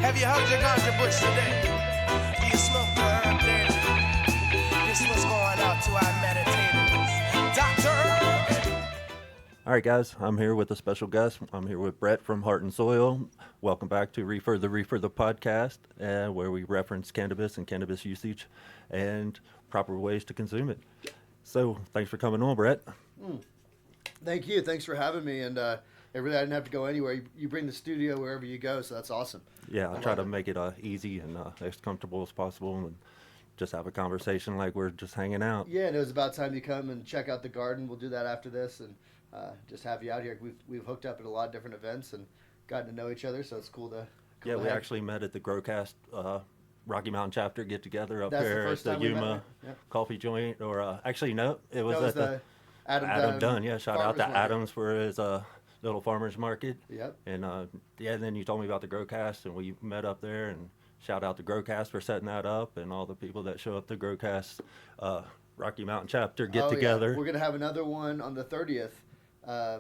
Have you hugged your ganja bush today? Do you smoke your herb daily? This was going out to our meditators. Dr. Herb! All right, guys, I'm here with a special guest. I'm here with Brett from Heart and Soil. Welcome back to Reefer, the podcast, where we reference cannabis and cannabis usage and proper ways to consume it. So, thanks for coming on, Brett. Thank you. Thanks for having me. And really, I didn't have to go anywhere. You bring the studio wherever you go, so that's awesome. Yeah, I try to make it easy and as comfortable as possible and just have a conversation like we're just hanging out. Yeah, and it was about time you come and check out the garden. We'll do that after this and just have you out here. We've hooked up at a lot of different events and gotten to know each other, so it's cool to. Yeah, we actually met at the Growcast Rocky Mountain chapter get together up That's there the at first the time we met, Yuma right? Yep. Coffee Joint, or actually no, it was That was at the Adam Dunn. Yeah, shout out Farmers to Market. Adams for his little farmers market. Yep. And and then you told me about the Growcast, and we met up there. And shout out to Growcast for setting that up, and all the people that show up to Growcast Rocky Mountain chapter get together. Yeah. We're gonna have another one on the 30th. I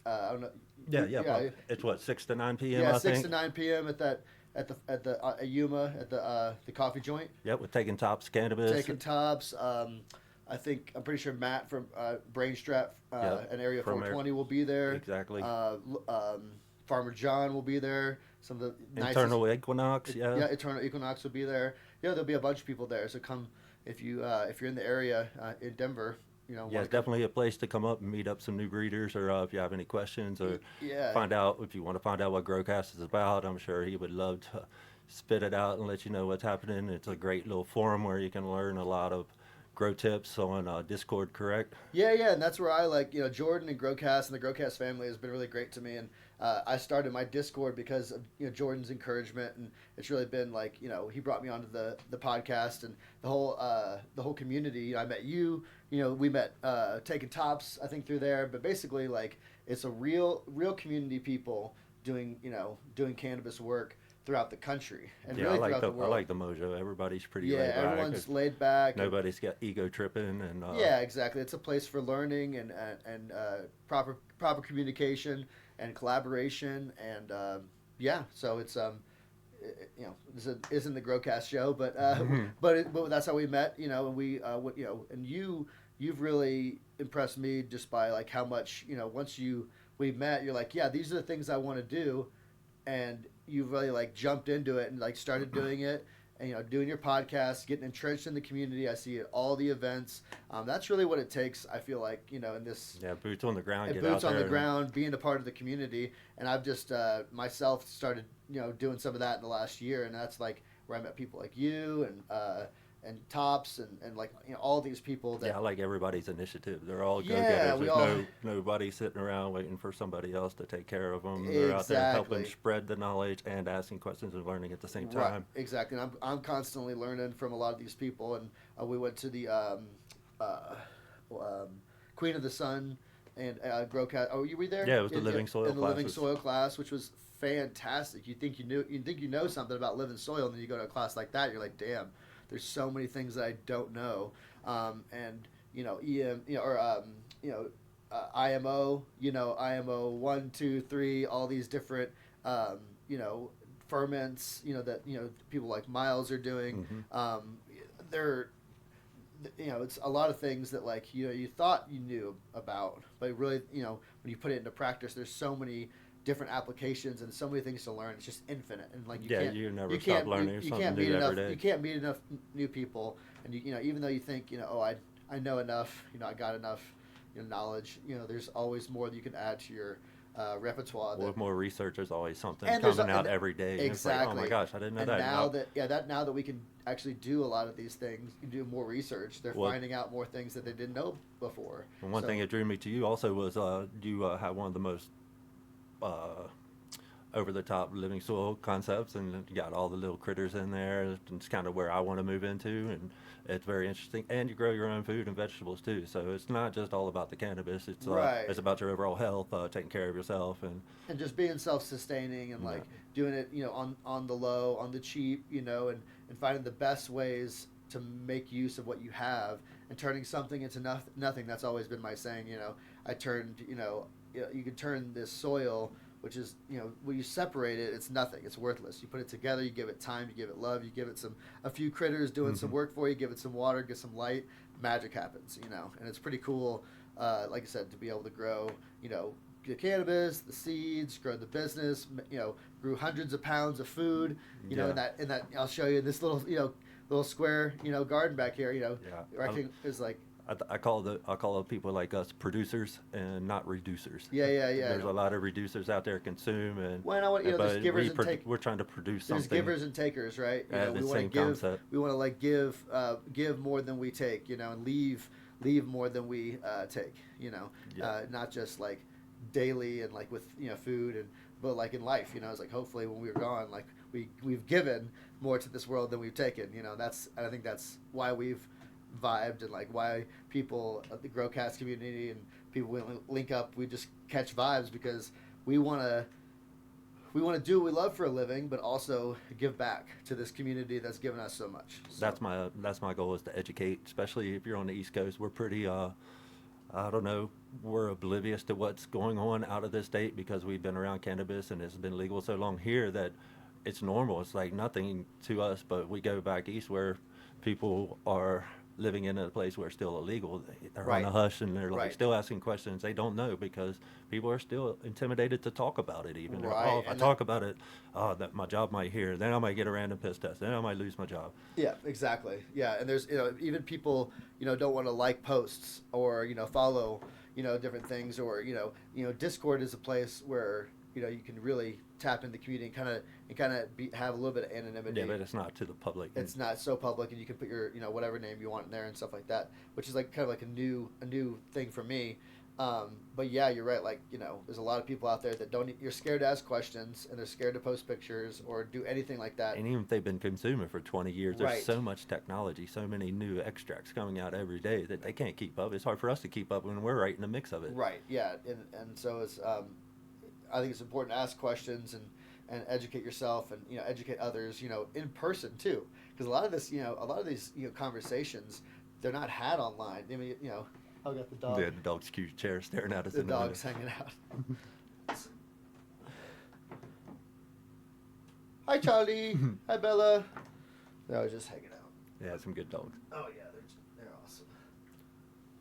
don't know. Yeah. It's what 6 to 9 p.m. Yeah, I 6 think. to 9 p.m. at the Yuma at the coffee joint. Yep, with Taking Tops Cannabis. Taking Tops. I'm pretty sure Matt from Brainstrap and Area from 420 will be there. Exactly. Farmer John will be there. Some of the Eternal Equinox. Yeah. Eternal Equinox will be there. Yeah, there'll be a bunch of people there. So come if you're in the area in Denver. Yeah, it's definitely a place to come up and meet up some new breeders, or if you have any questions, or find out if you want to find out what Growcast is about. I'm sure he would love to spit it out and let you know what's happening. It's a great little forum where you can learn a lot of grow tips on Discord, correct? Yeah, and that's where I Jordan and Growcast and the Growcast family has been really great to me, and I started my Discord because of Jordan's encouragement, and it's really been he brought me onto the podcast and the whole community. I met you, we met Taking Tops I think through there, but basically it's a real community people doing cannabis work throughout the country and really throughout the world. I like the mojo. Everybody's pretty laid back. Yeah, everyone's laid back. Nobody's got ego tripping and. Yeah, exactly. It's a place for learning and proper communication and collaboration and So it's this isn't the Growcast show, but but that's how we met. And we and you've really impressed me just by how much once we met, you're like, yeah, these are the things I want to do, and you've really jumped into it and started doing it, and doing your podcast, getting entrenched in the community. I see it all the events. That's really what it takes. I feel in this boots on the ground. Get boots out on there the ground, being a part of the community, and I've just myself started doing some of that in the last year, and that's where I met people like you and Tops and all these people that I like everybody's initiative. They're all Yeah, go-getters. There's nobody sitting around waiting for somebody else to take care of them. They're out there helping spread the knowledge and asking questions and learning at the same time. Right, exactly. And I'm constantly learning from a lot of these people. And we went to the Queen of the Sun and Growcast. Oh, you were there? Yeah, it was the Living Soil in the classes. Living Soil class, which was fantastic. You think you know something about living soil, and then you go to a class like that, you're like, damn. There's so many things that I don't know, IMO, IMO 1, 2, 3, all these different, ferments, that people like Miles are doing. Mm-hmm. They're, it's a lot of things that you thought you knew about, but really, when you put it into practice, there's so many different applications and so many things to learn. It's just infinite, and you never stop learning something new every day. You can't meet enough new people, and even though you think I know enough, I got enough knowledge, there's always more that you can add to your repertoire. With more research, there's always something and coming out every day. Exactly. It's like, oh my gosh, I didn't know and that. Now that we can actually do a lot of these things, you do more research. They're finding out more things that they didn't know before. And one thing that drew me to you also was you have one of the most over-the-top living soil concepts, and you got all the little critters in there. It's kind of where I want to move into, and it's very interesting. And you grow your own food and vegetables too, so it's not just all about the cannabis. It's it's about your overall health, taking care of yourself, and just being self-sustaining and doing it on the low, on the cheap, and finding the best ways to make use of what you have and turning something into nothing. That's always been my saying. I turned you could turn this soil which is, when you separate it, it's nothing. It's worthless. You put it together, you give it time, you give it love, you give it a few critters doing some work for you, give it some water, get some light, magic happens, and it's pretty cool, like I said, to be able to grow, the cannabis, the seeds, grow the business, grew hundreds of pounds of food, in that I'll show you this little square, garden back here, is like, I call the people like us producers and not reducers. Yeah. There's a lot of reducers out there consume, and there's givers and takers. We're trying to produce something. There's givers and takers, right? The same concept. We want to give more than we take, and leave more than we take, not just like daily and like with food but like in life, it's like hopefully when we're gone, like we've given more to this world than we've taken. I think that's why we've vibed, and like why people at the Growcast community and people will link up. We just catch vibes because we want to do what we love for a living, but also give back to this community that's given us so much. So. That's my goal, is to educate, especially if you're on the East Coast. We're pretty I don't know, we're oblivious to what's going on out of this state because we've been around cannabis and it's been legal so long here that it's normal. It's like nothing to us, but we go back east where people are living in a place where it's still illegal. They're on a hush, and they're like still asking questions they don't know because people are still intimidated to talk about it even. Right. If I talk about it, that my job might hear, then I might get a random piss test, then I might lose my job. Yeah, exactly. Yeah, and there's even people don't want to like posts or follow different things, or Discord is a place where you can really tap into the community and kind of have a little bit of anonymity. Yeah, but it's not to the public. It's not so public, and you can put your whatever name you want in there and stuff like that, which is like kind of like a new thing for me. But yeah, you're right. Like there's a lot of people out there that you're scared to ask questions, and they're scared to post pictures or do anything like that. And even if they've been consuming for 20 years, there's so much technology, so many new extracts coming out every day that they can't keep up. It's hard for us to keep up when we're right in the mix of it. Right. Yeah. And so it's I think it's important to ask questions and educate yourself and educate others in person too, because a lot of these conversations, they're not had online. I mean I got the dog. Yeah, the dog's cute chair staring at us. The dog's hanging out. Hi Charlie. Hi Bella. They're always just hanging out. Yeah, some good dogs. Oh yeah, they're awesome.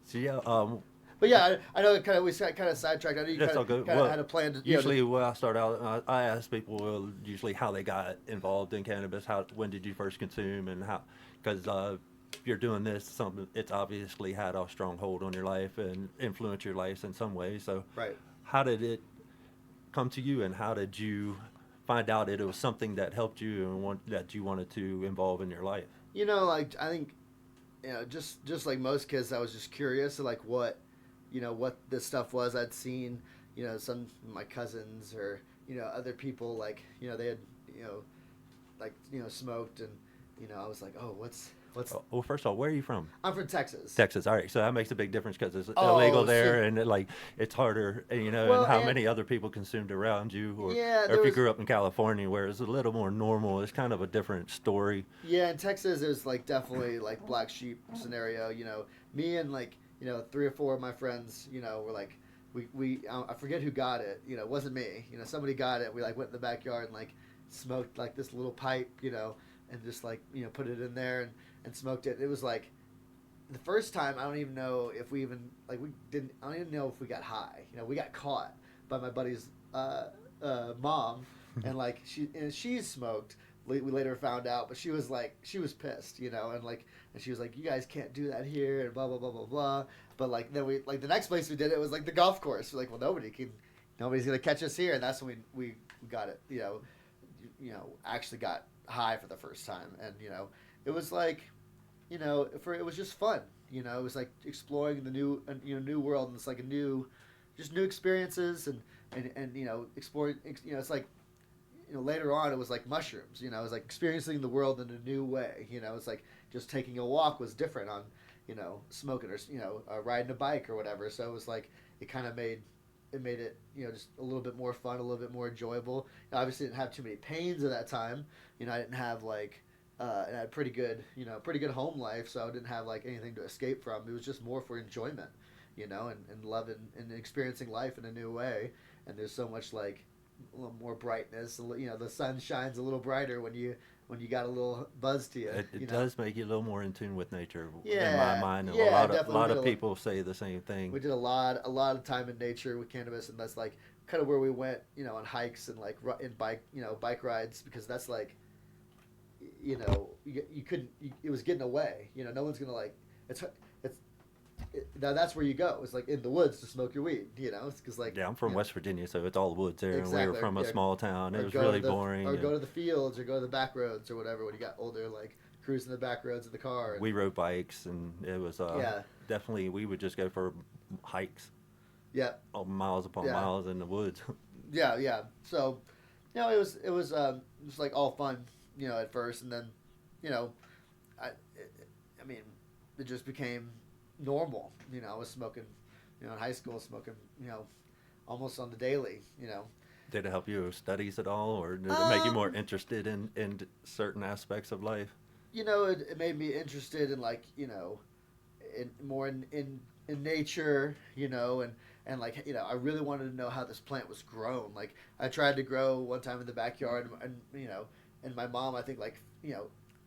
So yeah, but yeah, I know we kind of sidetracked. I know you kind of had a plan to. Usually, when I start out, I ask people usually how they got involved in cannabis. When did you first consume, and how? Because if you're doing this, it's obviously had a strong hold on your life and influenced your life in some ways. So, how did it come to you, and how did you find out that it was something that helped you and that you wanted to involve in your life? Like I think, just like most kids, I was just curious, like what this stuff was. I'd seen, some of my cousins or, other people, like, they had, smoked, and, I was like, oh, what's. Well, first of all, where are you from? I'm from Texas. Texas, all right. So that makes a big difference because it's illegal there, and it's harder, and how many other people consumed around you, or if you grew up in California where it's a little more normal, it's kind of a different story. Yeah, in Texas, there's definitely black sheep scenario. Me and 3 or 4 of my friends, were like, we I forget who got it. It wasn't me. Somebody got it. We went in the backyard and smoked this little pipe, and just put it in there and smoked it. It was the first time. I don't even know if we even I don't even know if we got high. We got caught by my buddy's mom, and she smoked. We later found out, but she was pissed, and she was like, you guys can't do that here, and blah blah blah blah blah. But then we the next place we did it was the golf course. We're like, well, nobody's gonna catch us here, and that's when we got it. Actually got high for the first time, and it was it was just fun. It was exploring the new world, and it's new experiences, and exploring. It's later on it was mushrooms. It was experiencing the world in a new way. It's just taking a walk was different on smoking or riding a bike or whatever. So it was it kind of made it just a little bit more fun, a little bit more enjoyable. Obviously didn't have too many pains at that time. I didn't have and I had pretty good home life, so I didn't have anything to escape from. It was just more for enjoyment, and loving and experiencing life in a new way. And there's so much a little more brightness. The sun shines a little brighter when you got a little buzz to you. It does make you a little more in tune with nature, Yeah, in my mind. And yeah, a definitely. lot of people say the same thing. We did a lot of time in nature with cannabis, and that's like kind of where we went, on hikes and like in bike rides, because that's like, you couldn't. It was getting away. No one's gonna like. Now that's where you go. It's like in the woods to smoke your weed. It's because like. Yeah, I'm from West Virginia, so it's all woods there, exactly. and we were from a small town. It was go really to the, boring. Or go to the fields, or go to the back roads, or whatever. When you got older, like cruising the back roads in the car. We rode bikes, and it was definitely, we would just go for hikes. Yeah. Miles upon miles in the woods. Yeah. So, it was just like all fun, at first, and then, I mean, it just became normal. I was smoking, in high school, smoking, almost on the daily. Did it help you with studies at all, or did it make you more interested in certain aspects of life? It made me interested in like, in nature, and like, I really wanted to know how this plant was grown. Like I tried to grow one time in the backyard, and and my mom, I think, like,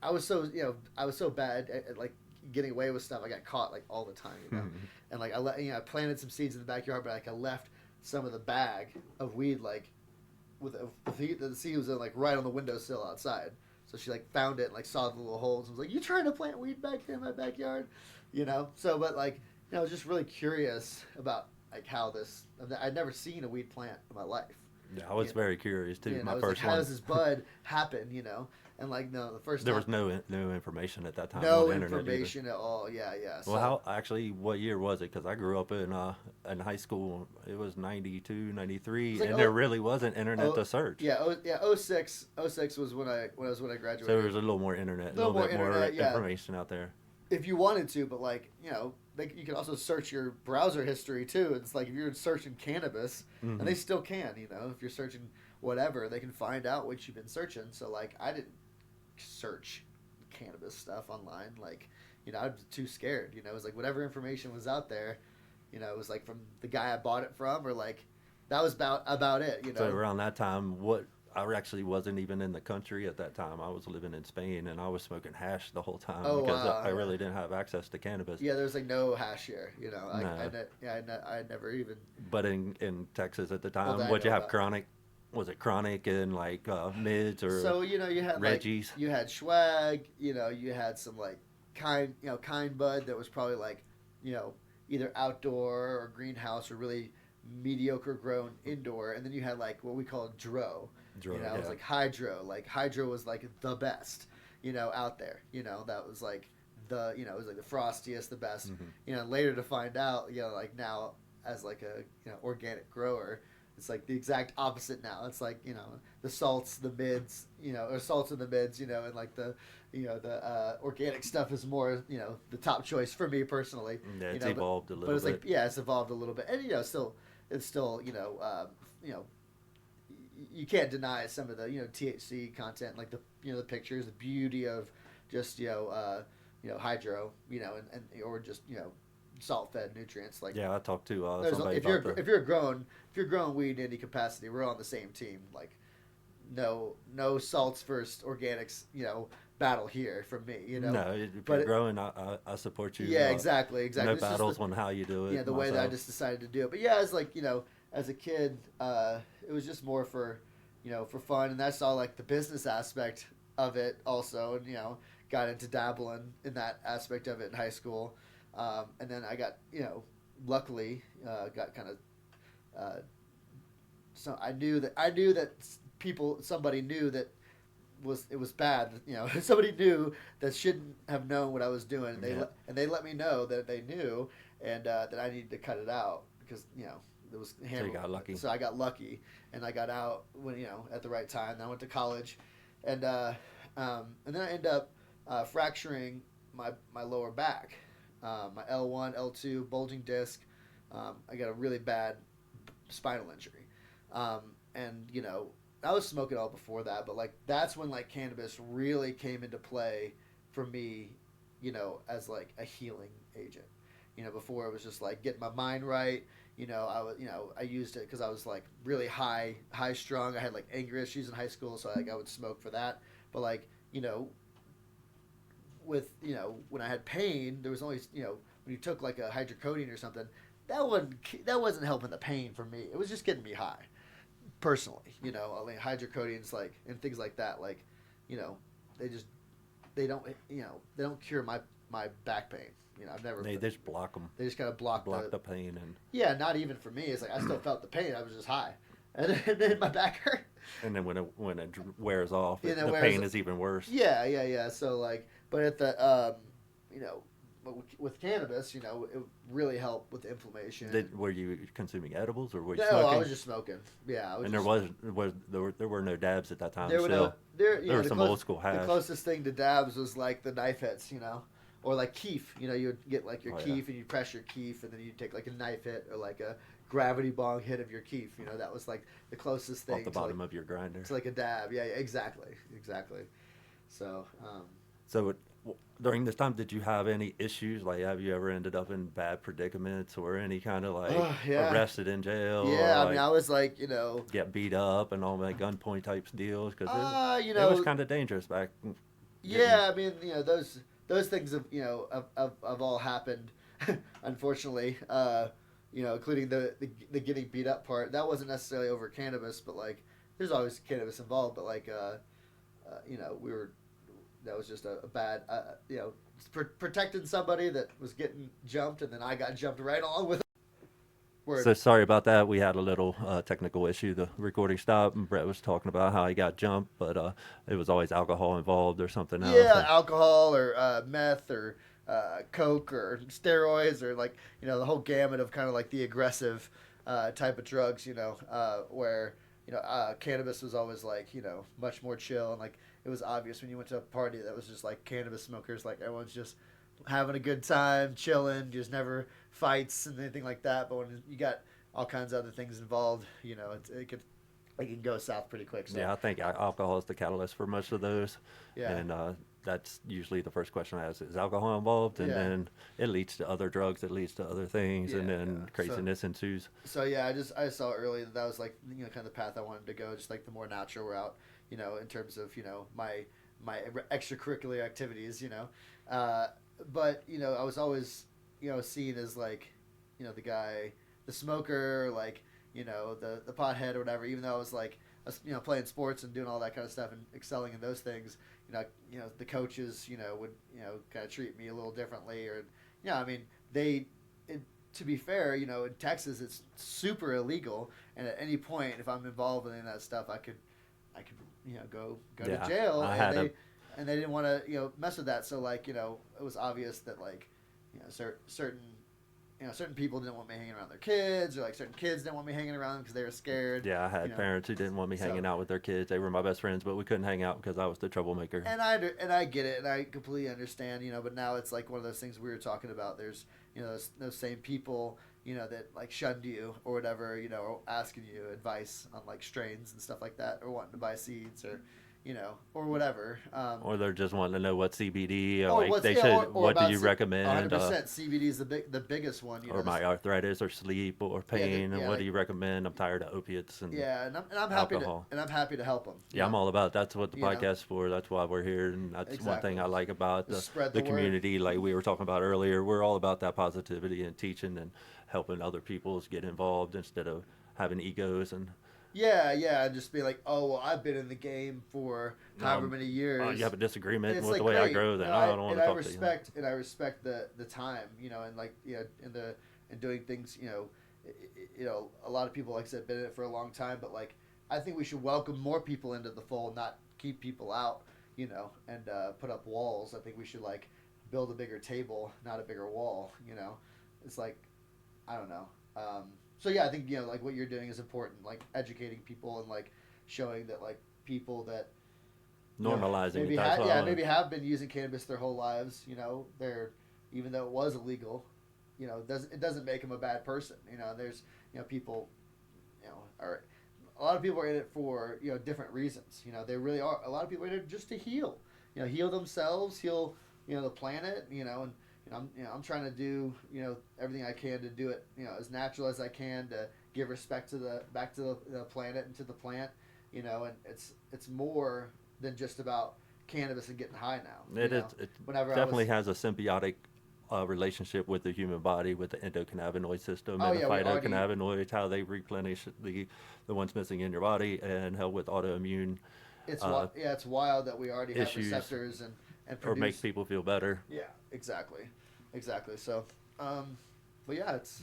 I was so bad at like getting away with stuff. I got caught like all the time, and like I planted some seeds in the backyard, but like I left some of the bag of weed like with the seed was like right on the windowsill outside. So she like found it and like saw the little holes and was like, "You trying to plant weed back here in my backyard?" So, but like, I was just really curious about like how this. I'd never seen a weed plant in my life. Yeah, I was very curious too. My first like, one. How does this bud happen? And like, no, the first there time, was no information at that time. no on the internet information either. at all. Yeah. Well, what year was it? Because I grew up in high school. It was 92, 93, like, and there really wasn't internet to search. Yeah, 06 was when I graduated. So there was a little more internet, a little bit more information out there. If you wanted to, but like, you can also search your browser history too. It's like if you're searching cannabis, and they still can, if you're searching whatever, they can find out what you've been searching. So like, I didn't search cannabis stuff online. Like, I was too scared. It was like whatever information was out there, it was like from the guy I bought it from, or like that was about it. So around that time, I actually wasn't even in the country at that time. I was living in Spain, and I was smoking hash the whole time because I really didn't have access to cannabis. Yeah, there's like no hash here. I never even. But in Texas at the time, would you have chronic? Was it chronic and like mids or? So you had Reggie's? Like, you had swag. You had some like kind bud that was probably like, either outdoor or greenhouse or really mediocre grown indoor, and then you had like what we call dro. It was like hydro. Like hydro was like the best, out there. That was like it was like the frostiest, the best. Later to find out, like now as like a organic grower, it's like the exact opposite now. It's like the salts, the mids, or salts in the mids, and like the the organic stuff is more the top choice for me personally. Yeah, it's evolved a little bit. But it's like it's evolved a little bit, and it's still you can't deny some of the THC content, like the pictures, the beauty of just hydro, and or just salt fed nutrients. Like I talked to somebody if you're growing weed in any capacity, we're on the same team. Like no salts first organics battle here from me. No, if you're growing, I support you. Yeah, exactly. No battles on how you do it. Yeah, the way that I just decided to do it. But yeah, it's like as a kid, it was just more for for fun, and that's all like the business aspect of it also, and got into dabbling in that aspect of it in high school, and then I got luckily got kind of so I knew that somebody knew that it was bad. Somebody knew that shouldn't have known what I was doing, and they let me know that they knew, and that I needed to cut it out because it was so you got lucky. So I got lucky, and I got out when at the right time. Then I went to college, and then I ended up fracturing my lower back, my L1, L2 bulging disc. I got a really bad spinal injury, and I was smoking all before that, but like that's when like cannabis really came into play for me, as like a healing agent. Before it was just like getting my mind right, I used it because I was like really high strung. I had like anger issues in high school, so like I would smoke for that. But like, with when I had pain, there was always when you took like a hydrocodone or something, that wasn't helping the pain for me. It was just getting me high, personally. I mean hydrocodones like and things like that, like, they just they don't cure my back pain. I've never. They just block them. They just kind of block the pain and. Yeah, not even for me. It's like I still felt the pain. I was just high, and then my back hurt. And then when it wears off, Yeah, the pain is even worse. Yeah. So like, but at the with cannabis, it really helped with inflammation. Were you consuming edibles or were you No, smoking? I was just smoking. Yeah, and there were no dabs at that time. There Still, there were some old school hash. The closest thing to dabs was like the knife hits, or like keef. You would get like your keef and you press your keef, and then you take like a knife hit or like a gravity bong hit of your keef. That was like the closest thing off the bottom of your grinder. It's like a dab. Yeah, exactly. So. So during this time, did you have any issues? Like, have you ever ended up in bad predicaments or any kind of like arrested in jail? Yeah, or, I mean, I was like, get beat up and all that gunpoint type deals because it was kind of dangerous back. Yeah, I mean, those things have all happened, unfortunately. Including the getting beat up part. That wasn't necessarily over cannabis, but like, there's always cannabis involved. But like, we were. That was just a bad, protecting somebody that was getting jumped, and then I got jumped right along with it. So sorry about that. We had a little technical issue. The recording stopped, and Brett was talking about how he got jumped, but it was always alcohol involved or something else. Yeah, alcohol or meth or coke or steroids or like, the whole gamut of kind of like the aggressive type of drugs, where, cannabis was always like, much more chill, and like, it was obvious when you went to a party that was just like cannabis smokers, like everyone's just having a good time, chilling, just never fights and anything like that. But when you got all kinds of other things involved, it can go south pretty quick. So. Yeah, I think alcohol is the catalyst for most of those. Yeah. And that's usually the first question I ask: is alcohol involved? And then it leads to other drugs, it leads to other things, and then craziness ensues. So yeah, I saw early that was like kind of the path I wanted to go, just like the more natural route. In terms of my extracurricular activities. But I was always seen as like the guy, the smoker, like the pothead or whatever. Even though I was like playing sports and doing all that kind of stuff and excelling in those things, the coaches would kind of treat me a little differently, or I mean to be fair, in Texas it's super illegal, and at any point if I'm involved in that stuff, I could go to jail, and they didn't want to mess with that. So like it was obvious that like certain people didn't want me hanging around their kids, or like certain kids didn't want me hanging around because they were scared. Yeah, I had parents who didn't want me hanging out with their kids. They were my best friends, but we couldn't hang out because I was the troublemaker. And I get it, and I completely understand. But now it's like one of those things we were talking about. There's those same people that like shunned you or whatever, or asking you advice on like strains and stuff like that, or wanting to buy seeds or or whatever. Or they're just wanting to know what CBD or like they should. What do you recommend? 100% CBD is the biggest one. Or my arthritis or sleep or pain. And what do you recommend? I'm tired of opiates and I'm alcohol. happy to help them. Yeah, I'm all about. That's what the podcast's for. That's why we're here, and that's one thing I like about the community. Like we were talking about earlier, we're all about that positivity and teaching and helping other people get involved instead of having egos and. Yeah, and just be like, oh, well, I've been in the game for however many years. You have a disagreement with like, the way I grow, then I don't want to talk to you. And I respect the time, and like, in doing things, a lot of people, like I said, been in it for a long time, but like, I think we should welcome more people into the fold, not keep people out, and put up walls. I think we should like build a bigger table, not a bigger wall, It's like, I don't know. So yeah, I think like what you're doing is important, like educating people and like showing that like people that normalizing maybe have been using cannabis their whole lives, they're, even though it was illegal, it doesn't make them a bad person. There's people, are a lot of people are in it for different reasons. They really are. A lot of people are in it just to heal, heal themselves, heal the planet, and I'm trying to do everything I can to do it as natural as I can to give respect to the planet and to the plant, and it's more than just about cannabis and getting high now. It definitely has a symbiotic relationship with the human body, with the endocannabinoid system and the phytocannabinoids, how they replenish the ones missing in your body and help with autoimmune. It's wild that we already have receptors and produce, or make people feel better. Yeah, exactly. So, but yeah, it's.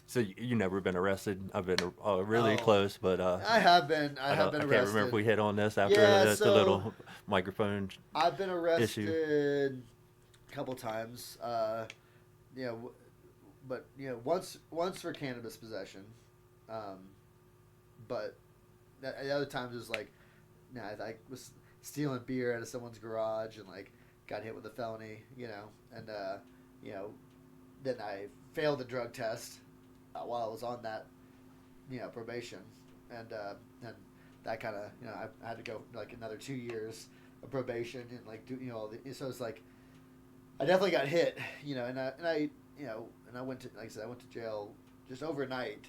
So you never been arrested? I've been really close, but I have been. I have been arrested. I can't remember if we hit on this after the little microphone. I've been arrested issue. a couple times. But once for cannabis possession, but the other times it was like, I was stealing beer out of someone's garage and like got hit with a felony, and then I failed the drug test while I was on that, probation, and that kind of, I had to go like another 2 years of probation and like do so it's like I definitely got hit, and I went to, like I said, I went to jail just overnight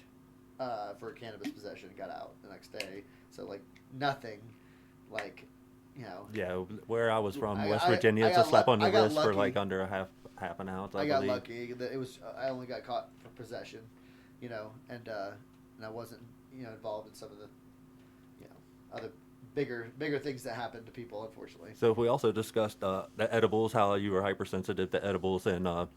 for cannabis possession and got out the next day. So like nothing, like. Yeah, where I was from, West Virginia, it's a slap on the wrist for like under a half an ounce. I got lucky that it was. I only got caught for possession, and I wasn't involved in some of the other bigger things that happened to people, unfortunately. So we also discussed the edibles, how you were hypersensitive to edibles, and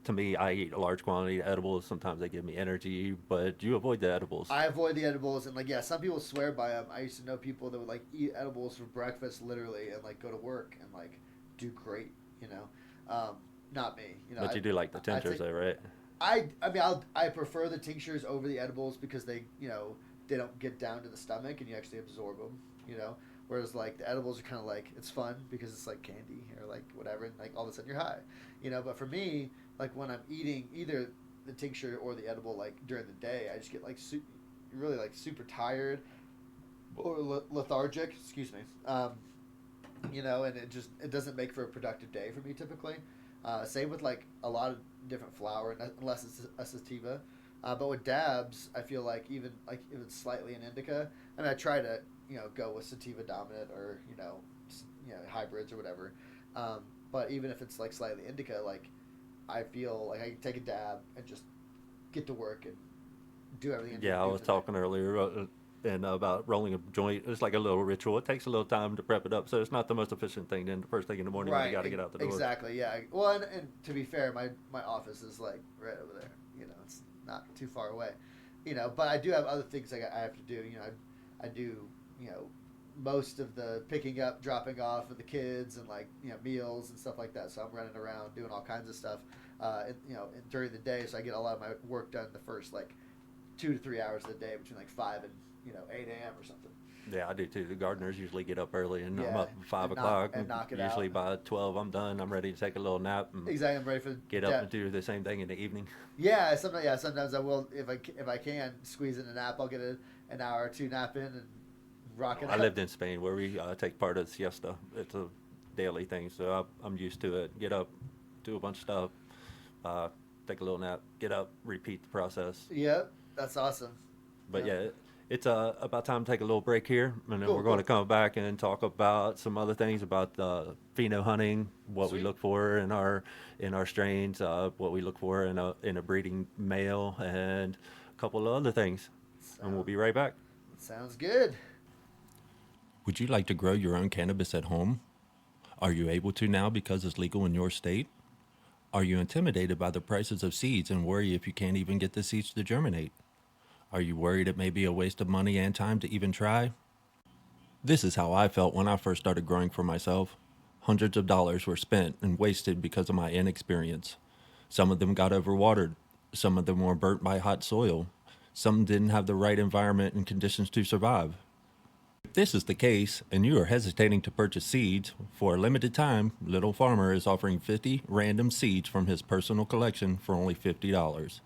to me, I eat a large quantity of edibles. Sometimes they give me energy, but you avoid the edibles. I avoid the edibles, and some people swear by them. I used to know people that would like eat edibles for breakfast, literally, and like go to work and like do great. Not me. But you do like the tinctures, though, right? I prefer the tinctures over the edibles because they they don't get down to the stomach and you actually absorb them. Whereas like the edibles are kind of like it's fun because it's like candy or like whatever, and like all of a sudden you're high. But for me, like when I'm eating either the tincture or the edible, like during the day, I just get like really like super tired or lethargic. Excuse me. And it doesn't make for a productive day for me typically. Same with like a lot of different flower, unless it's a sativa. But with dabs, I feel like even like if it's slightly an indica, and I try to go with sativa dominant or hybrids or whatever. But even if it's like slightly indica, like I feel like I can take a dab and just get to work and do everything. Yeah, I was talking earlier and about rolling a joint. It's like a little ritual. It takes a little time to prep it up, so it's not the most efficient thing. Then the first thing in the morning when you got to get out the door. Exactly. Yeah. Well, and to be fair, my office is like right over there. It's not too far away. But I do have other things I have to do. I do most of the picking up, dropping off of the kids and like meals and stuff like that. So I'm running around doing all kinds of stuff, during the day. So I get a lot of my work done the first like 2 to 3 hours of the day between like 5 and 8 a.m. or something. Yeah, I do too. The gardeners usually get up early, and I'm up at 5 o'clock. And knock it usually out. By 12, I'm done. I'm ready to take a little nap. And exactly, I'm ready for get up and do the same thing in the evening. Yeah, sometimes I will if I can squeeze in a nap. I'll get an hour or two nap in and rock it. I lived in Spain where we take part of the siesta. It's a daily thing, so I'm used to it. Get up, do a bunch of stuff, take a little nap, get up, repeat the process. Yep, that's awesome. But yeah, it's about time to take a little break here, and then we're going to come back and talk about some other things about pheno hunting, what we look for in our strains, what we look for in a breeding male, and a couple of other things. And we'll be right back. Sounds good. Would you like to grow your own cannabis at home? Are you able to now because it's legal in your state? Are you intimidated by the prices of seeds and worry if you can't even get the seeds to germinate? Are you worried it may be a waste of money and time to even try? This is how I felt when I first started growing for myself. Hundreds of dollars were spent and wasted because of my inexperience. Some of them got overwatered. Some of them were burnt by hot soil. Some didn't have the right environment and conditions to survive. If this is the case, and you are hesitating to purchase seeds, for a limited time, Little Farmer is offering 50 random seeds from his personal collection for only $50.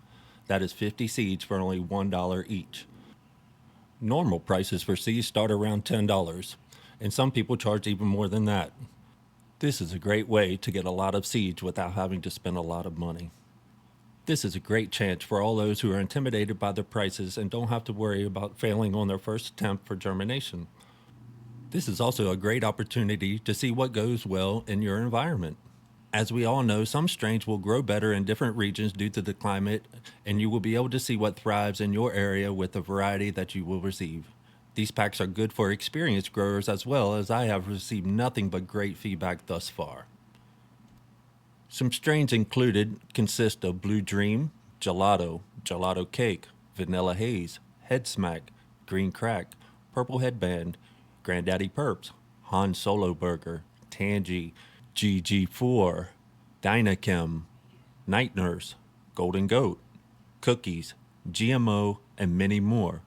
That is 50 seeds for only $1 each. Normal prices for seeds start around $10, and some people charge even more than that. This is a great way to get a lot of seeds without having to spend a lot of money. This is a great chance for all those who are intimidated by the prices and don't have to worry about failing on their first attempt for germination. This is also a great opportunity to see what goes well in your environment. As we all know, some strains will grow better in different regions due to the climate, and you will be able to see what thrives in your area with the variety that you will receive. These packs are good for experienced growers as well, as I have received nothing but great feedback thus far. Some strains included consist of Blue Dream, Gelato, Gelato Cake, Vanilla Haze, Head Smack, Green Crack, Purple Headband, Granddaddy Perps, Han Solo Burger, Tangy, GG4, Dynachem, Night Nurse, Golden Goat, Cookies, GMO, and many more.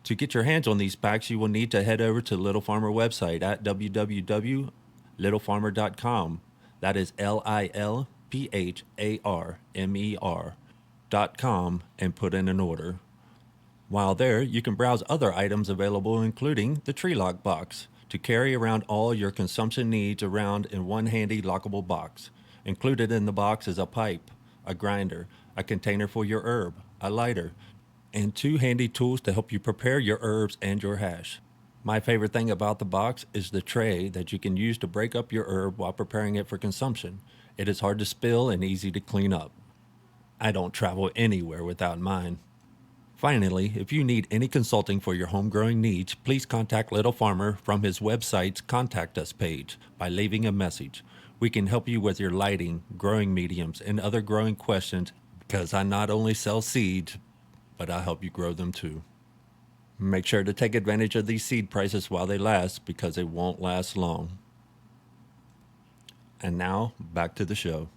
To get your hands on these packs, you will need to head over to Little Farmer website at www.littlefarmer.com. That is LILPHARMER.com, and put in an order. While there, you can browse other items available, including the Tree Lock box, to carry around all your consumption needs around in one handy lockable box. Included in the box is a pipe, a grinder, a container for your herb, a lighter, and 2 handy tools to help you prepare your herbs and your hash. My favorite thing about the box is the tray that you can use to break up your herb while preparing it for consumption. It is hard to spill and easy to clean up. I don't travel anywhere without mine. Finally, if you need any consulting for your home growing needs, please contact Little Farmer from his website's Contact Us page by leaving a message. We can help you with your lighting, growing mediums, and other growing questions, because I not only sell seeds, but I help you grow them too. Make sure to take advantage of these seed prices while they last, because they won't last long. And now, back to the show.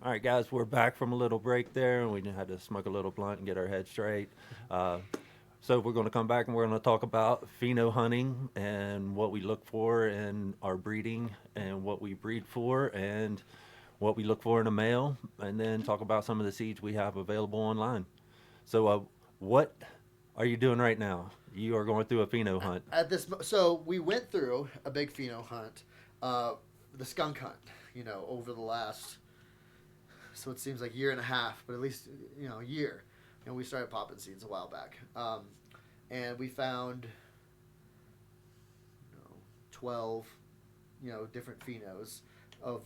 All right, guys, we're back from a little break there, and we had to smoke a little blunt and get our head straight. So we're going to come back and we're going to talk about pheno hunting and what we look for in our breeding and what we breed for and what we look for in a male, and then talk about some of the seeds we have available online. So what are you doing right now? You are going through a pheno hunt. So we went through a big pheno hunt, the skunk hunt, over the last, so it seems like a year and a half, but at least, a year. We started popping seeds a while back. And we found 12, different phenos of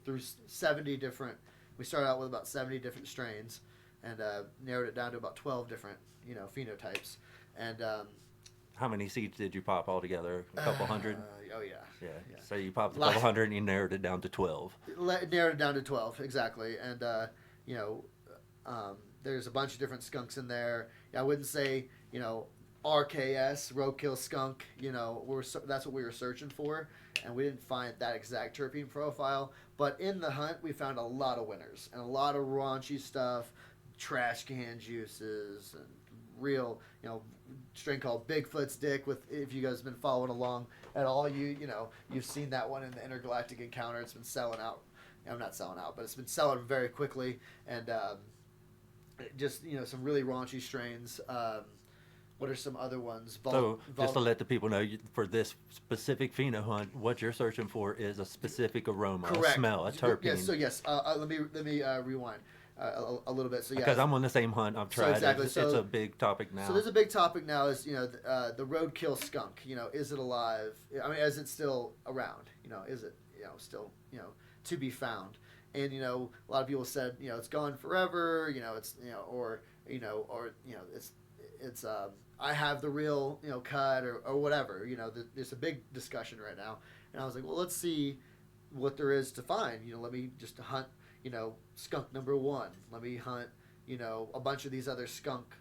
through 70 different, we started out with about 70 different strains and narrowed it down to about 12 different, phenotypes. And how many seeds did you pop altogether? A couple hundred? Oh, yeah. Yeah. So you popped a couple hundred and you narrowed it down to 12. Narrowed it down to 12, exactly. And, there's a bunch of different skunks in there. I wouldn't say, RKS, roadkill skunk, that's what we were searching for. And we didn't find that exact terpene profile. But in the hunt, we found a lot of winners and a lot of raunchy stuff, trash can juices, and real, strain called Bigfoot's Dick. If you guys have been following along at all, you've seen that one in the Intergalactic Encounter. It's been selling out. I'm not selling out, but it's been selling very quickly. And just some really raunchy strains. What are some other ones? Just to let the people know, for this specific pheno hunt, what you're searching for is a specific aroma, correct. A smell, a terpene. Yes. Let me rewind a little bit. So because I'm on the same hunt, I've tried. Exactly. It's a big topic now. So there's a big topic now. Is the roadkill skunk? Is it alive? I mean, is it still around? Is it still to be found? And a lot of people said it's gone forever. It's it's I have the real cut or whatever. There's a big discussion right now, and I was like, well, let's see what there is to find. Let me just hunt skunk number 1. Let me hunt a bunch of these other skunk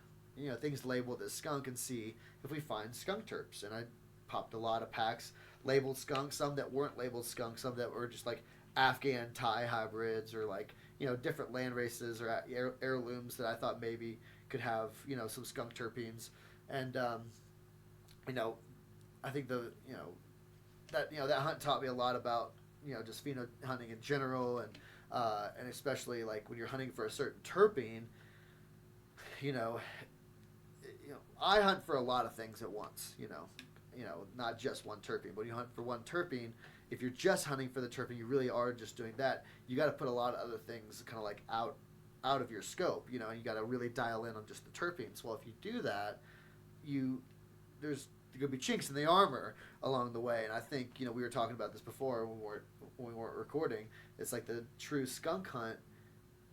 things labeled as skunk and see if we find skunk terps. And I popped a lot of packs labeled skunk, some that weren't labeled skunk, some that were just like Afghan Thai hybrids or like different land races or heirlooms that I thought maybe could have some skunk terpenes. And I think that hunt taught me a lot about just pheno hunting in general, and especially like when you're hunting for a certain terpene. I hunt for a lot of things at once. not just one terpene, but you hunt for one terpene. If you're just hunting for the terpene, you really are just doing that. You got to put a lot of other things kind of like out of your scope, and you got to really dial in on just the terpenes. Well, if you do that, there's going to be chinks in the armor along the way. And I think, we were talking about this before when we weren't recording. It's like the true skunk hunt.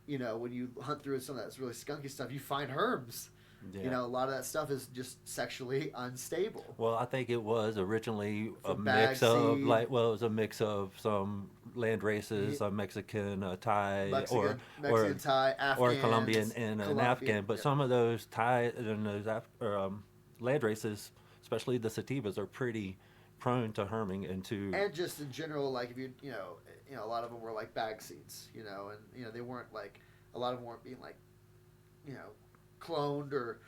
When you hunt through some of that really skunky stuff, you find herms. Yeah. A lot of that stuff is just sexually unstable. Well, I think it was originally a From mix bag of seed. it was a mix of some land races, a Mexican, a Thai, Mexican, Thai, Afghans, or Colombian and an Afghan. But yeah. some of those Thai and those land races, especially the sativas, are pretty prone to herming and just in general, like if a lot of them were like bag seeds, and they weren't like, a lot of them weren't being like, cloned or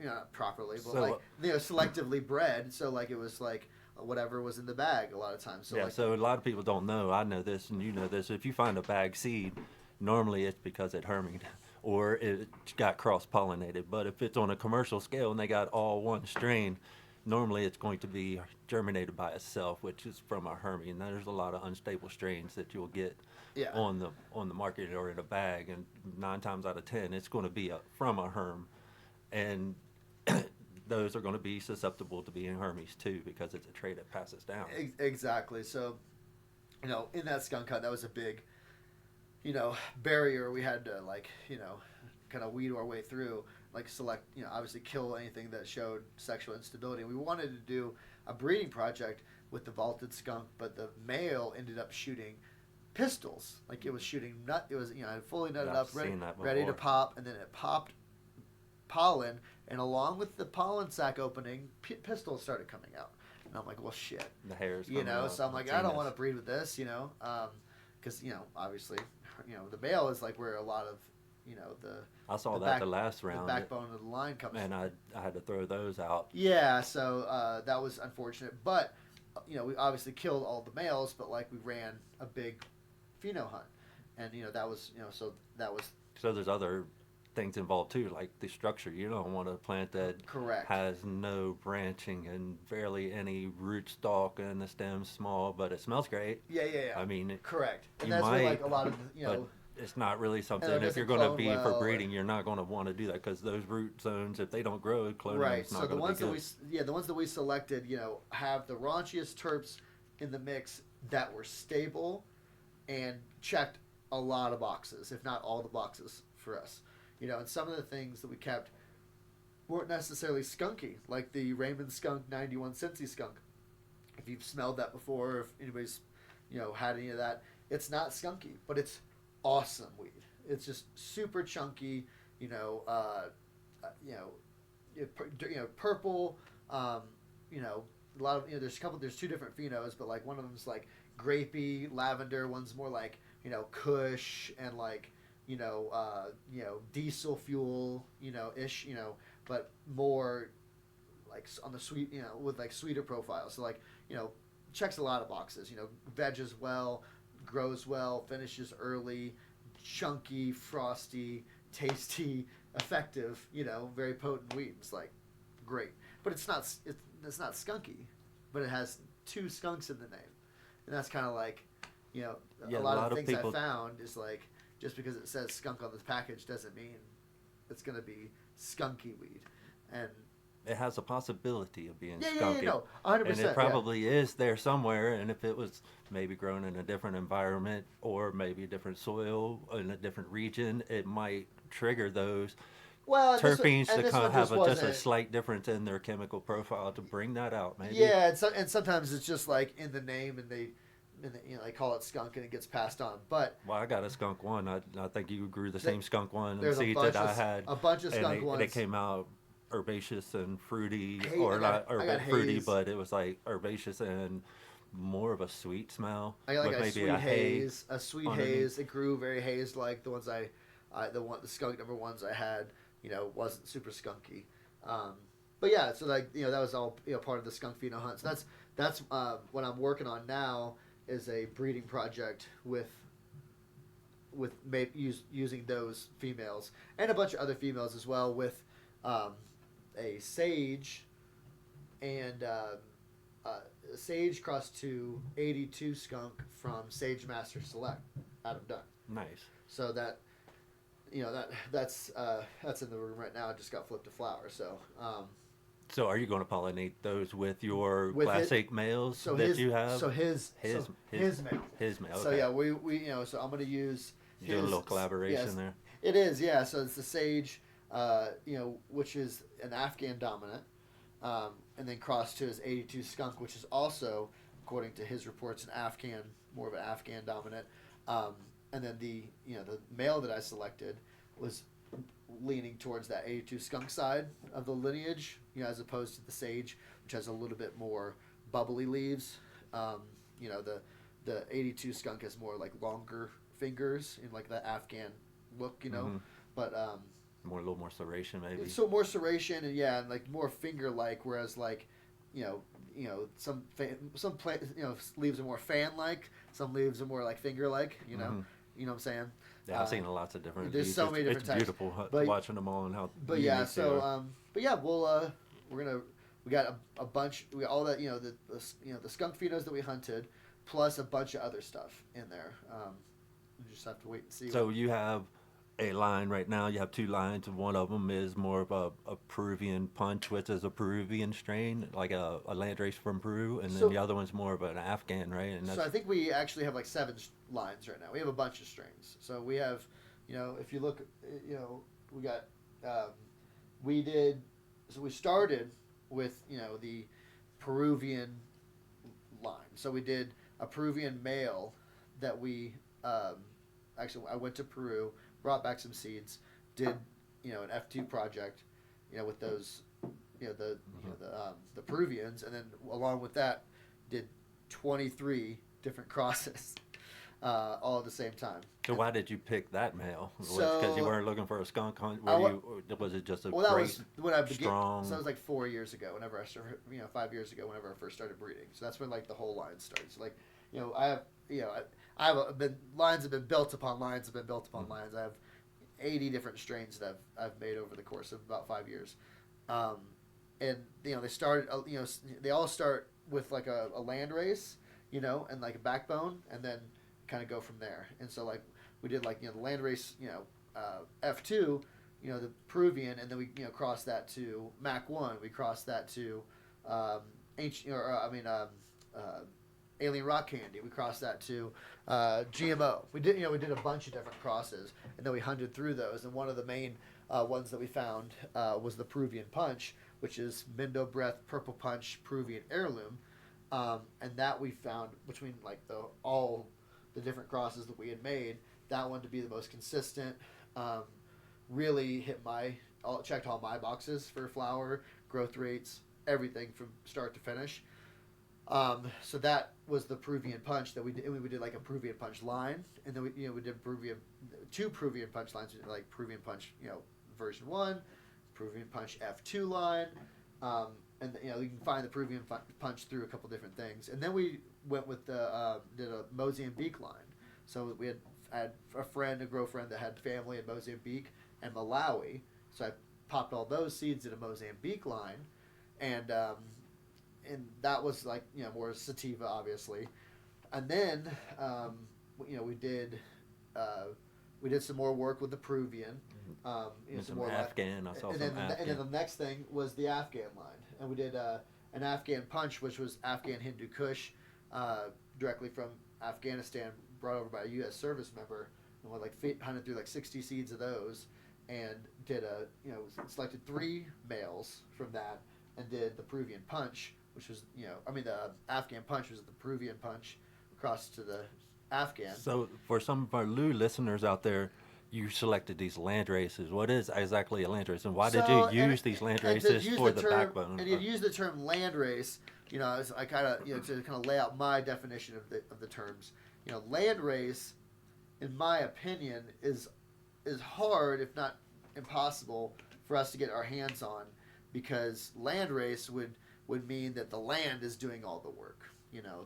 not properly, but so, selectively bred. So like it was like whatever was in the bag a lot of times. So so a lot of people don't know. I know this, and you know this. If you find a bag seed, normally it's because it herminged or it got cross pollinated. But if it's on a commercial scale and they got all one strain, normally it's going to be germinated by itself, which is from a herming. And there's a lot of unstable strains that you'll get on the market or in a bag, and 9 times out of 10 it's going to be from a herm, and those are going to be susceptible to being hermes too, because it's a trait that passes down. Exactly. So in that skunk hunt, that was a big barrier we had to kind of weed our way through, select, obviously kill anything that showed sexual instability. And we wanted to do a breeding project with the vaulted skunk, but the male ended up shooting pistols. Like it was shooting it was fully nutted up, ready to pop, and then it popped pollen, and along with the pollen sac opening, pistols started coming out. And I'm like, well, shit. The hairs, so I'm like, I don't want to breed with this, because obviously, the male is like where a lot of I saw that the last round. The backbone of the line comes. And I had to throw those out. Yeah, so that was unfortunate. But, we obviously killed all the males, but, we ran a big pheno hunt. And, that was, so that was... So there's other things involved, too, like the structure. You don't want a plant that has no branching and barely any root stalk and the stem's small, but it smells great. Yeah. I mean... Correct. And that's where, a lot of, it's not really something, if you're going to be for breeding, you're not going to want to do that, because those root zones, if they don't grow, cloning is not going to be good. The ones that we selected, have the raunchiest terps in the mix that were stable and checked a lot of boxes, if not all the boxes for us. And some of the things that we kept weren't necessarily skunky, like the Raymond Skunk 91 Cincy skunk. If you've smelled that before, if anybody's, had any of that, it's not skunky, but it's awesome weed. It's just super chunky, purple, a lot of, there's 2 different phenos, but one of them's grapey, lavender, one's more kush and diesel fuel, ish, but more on the sweet, with sweeter profiles. So checks a lot of boxes, veges well, grows well, finishes early, chunky, frosty, tasty, effective, very potent weed. It's great. But it's not skunky, but it has 2 skunks in the name. And that's kind of a lot of things I found is just because it says skunk on the package doesn't mean it's going to be skunky weed. And it has a possibility of being skunky. Yeah, 100%. And it probably is there somewhere, and if it was maybe grown in a different environment or maybe a different soil in a different region, it might trigger those terpenes to kind of have just a slight difference in their chemical profile to bring that out, maybe. Yeah, and sometimes it's just in the name, and they call it skunk and it gets passed on. But I got a skunk one. I think you grew the same skunk one and seeds that I had. A bunch of skunk ones. And it came out herbaceous and fruity, fruity, but it was herbaceous and more of a sweet smell. I got a sweet haze. A sweet haze. It grew very haze like the ones the skunk number ones I had. Wasn't super skunky. But yeah, so that was all part of the skunk pheno hunt. So that's what I'm working on now is a breeding project with using those females and a bunch of other females as well with a sage and Sage crossed to 82 skunk from Sage Master Select, Adam Dunn. Nice. So that, that's in the room right now. It just got flipped to flower. So. So are you going to pollinate those with your With classic males so that his, you have? So his male. His male. Okay. So yeah, we so I'm going to use. Doing a little collaboration there. It is, yeah. So it's the Sage, which is an Afghan dominant, and then crossed to his 82 skunk, which is also, according to his reports, more of an Afghan dominant. And then the male that I selected was leaning towards that 82 skunk side of the lineage, as opposed to the Sage, which has a little bit more bubbly leaves. The 82 skunk has more like longer fingers in like the Afghan look, Mm-hmm. but a little more serration maybe. So more serration and like more finger like, whereas like some leaves are more fan like, some leaves are more like finger like, Mm-hmm. You know what I'm saying? Yeah, I've seen lots of different. There's leaves. so many different it's types. beautiful But, watching them all and how. But unique yeah, they are. we got a bunch. We got all that the skunk phenos that we hunted, plus a bunch of other stuff in there. We just have to wait and see. So you have a line right now. You have two lines, and one of them is more of a Peruvian punch, which is a Peruvian strain, like a landrace from Peru, and then the other one's more of an Afghan, right? And so I think we actually have like 7 lines right now. We have a bunch of strains. So we have, if you look, we got, we started with, the Peruvian line. So we did a Peruvian male that we, actually I went to Peru, brought back some seeds, did, an F2 project, with those, the Peruvians, and then along with that, did 23 different crosses, all at the same time. So why did you pick that male? So because you weren't looking for a skunk hunt? Was it just a that great, was when I began. strong? So that was like 4 years ago. Whenever I started, 5 years ago, whenever I first started breeding. So that's when like the whole line started. So like, lines have been built upon lines have been built upon lines. I have 80 different strains that I've made over the course of about 5 years, and they started. They all start with like a land race, and like a backbone, and then kind of go from there. And so like we did like the land race, F2, the Peruvian, and then we crossed that to Mac 1. We crossed that to Alien Rock Candy. We crossed that to GMO. We did a bunch of different crosses, and then we hunted through those. And one of the main ones that we found was the Peruvian Punch, which is Mindo Breath Purple Punch Peruvian Heirloom, and that we found between like all the different crosses that we had made, that one to be the most consistent. Really checked all my boxes for flower, growth rates, everything from start to finish. So that was the Peruvian Punch that we did. We did like a Peruvian Punch line, and then we did two Peruvian Punch lines. We did like Peruvian Punch, version 1, Peruvian Punch F2 line, and you can find the Peruvian Punch through a couple different things. And then we went with did a Mozambique line. So we had a girlfriend that had family in Mozambique and Malawi. So I popped all those seeds in a Mozambique line, and that was like more sativa, obviously. And then we did some more work with the Peruvian, some more Afghan. I saw and some then Afghan. And then the next thing was the Afghan line, and we did an Afghan Punch, which was Afghan Hindu Kush, directly from Afghanistan, brought over by a U.S. service member, and we hunted through like 60 seeds of those, and did selected 3 males from that, and did the Peruvian Punch, which was the Afghan Punch was the Peruvian Punch across to the Afghan. So for some of our new listeners out there, you selected these land races. What is exactly a land race, and why did you use these land races for the backbone? And you use the term land race, I kind of to kind of lay out my definition of the terms. Land race, in my opinion, is hard, if not impossible, for us to get our hands on, because land race would mean that the land is doing all the work.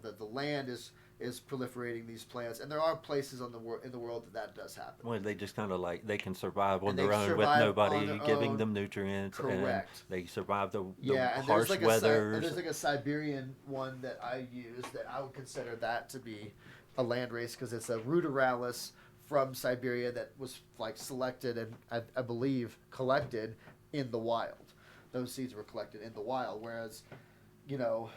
That the land is is proliferating these plants, and there are places in the world that does happen. Well, they just kind of like they can survive on And their they own with survive nobody on their giving own. them nutrients. Correct. And they survive the And harsh weather. And there's like a Siberian one that I use that I would consider that to be a landrace because it's a ruderalis from Siberia that was like selected and I believe collected in the wild. Those seeds were collected in the wild, whereas an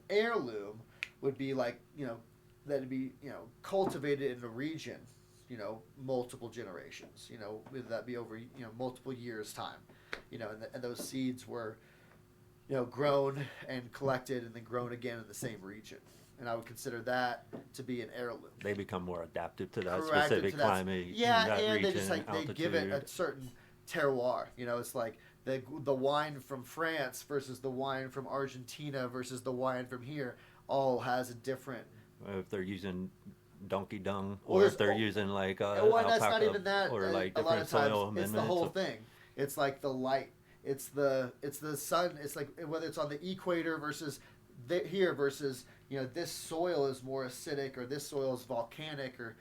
heirloom would be like that'd be cultivated in a region, multiple generations, would that be over multiple years time, and those seeds were grown and collected and then grown again in the same region. And I would consider that to be an heirloom. They become more adaptive to that specific climate. Yeah, that and region, they just they give it a certain terroir. It's like the wine from France versus the wine from Argentina versus the wine from here all has a different. If they're using donkey dung, or if they're using like alpaca, that's not even that. or like a lot different of times, soil amendments. it's the whole thing. It's like the light. It's the sun. It's like whether it's on the equator versus here versus this soil is more acidic or this soil is volcanic or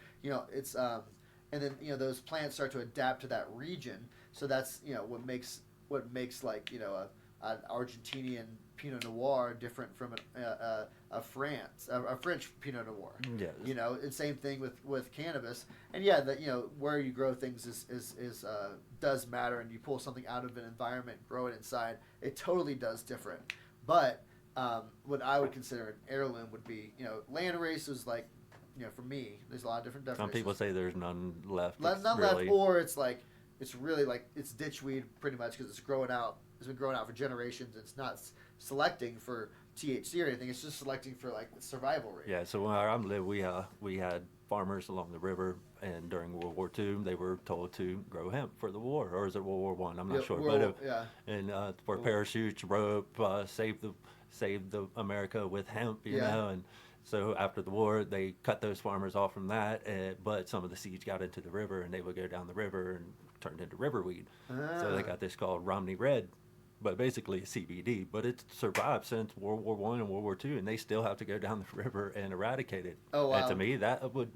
it's and then those plants start to adapt to that region. So that's what makes like an Argentinian Pinot Noir different from a French Pinot Noir. Yes. And same thing with cannabis. And yeah, that where you grow things is does matter, and you pull something out of an environment, grow it inside, it totally does different. But what I would consider an heirloom would be landrace is like for me there's a lot of different definitions. Some people say there's none left. None left, or it's really like it's ditchweed pretty much because it's growing out. It's been growing out for generations. It's not selecting for THC or anything. It's just selecting for like the survival rate. Yeah. So where I lived, we had farmers along the river, and during World War II, they were told to grow hemp for the war, or is it World War One? I'm not sure. And for parachutes, rope, save the America with hemp, you know. And so after the war, they cut those farmers off from that, but some of the seeds got into the river, and they would go down the river and turned into riverweed. So they got this called Romney Red, but basically CBD. But it's survived since World War One and World War II, and they still have to go down the river and eradicate it. Oh, wow. And to me, that would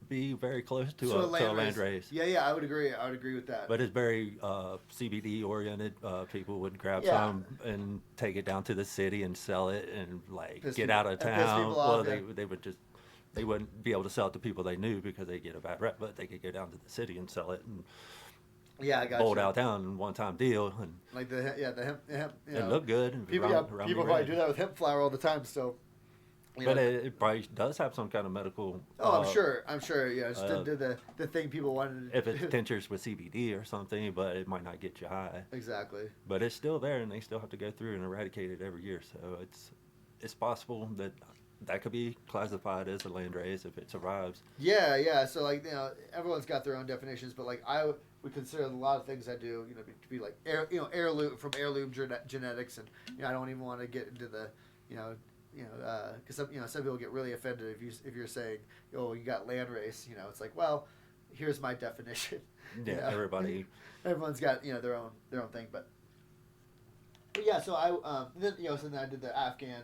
be very close to a landrace. Yeah, I would agree. I would agree with that. But it's very CBD oriented. People would grab some and take it down to the city and sell it and get out of town. Well, they wouldn't be able to sell it to people they knew because they get a bad rep, but they could go down to the city and sell it and I got bowled out town in one-time deal. And like the hemp. It looked good. And people probably do that with hemp flower all the time still. But it probably does have some kind of medical. Oh, I'm sure. Yeah, it's the thing people wanted. If it's tinctures with CBD or something, but it might not get you high. Exactly. But it's still there, and they still have to go through and eradicate it every year. So it's possible that could be classified as a landrace if it survives. Yeah. So everyone's got their own definitions, but I would consider a lot of things I do, to be like heirloom from heirloom genetics, and I don't even want to get into the because some people get really offended if you're saying, oh, you got landrace. It's like, well, here's my definition. Yeah, everyone's got their own thing, but yeah. So then I did the Afghan.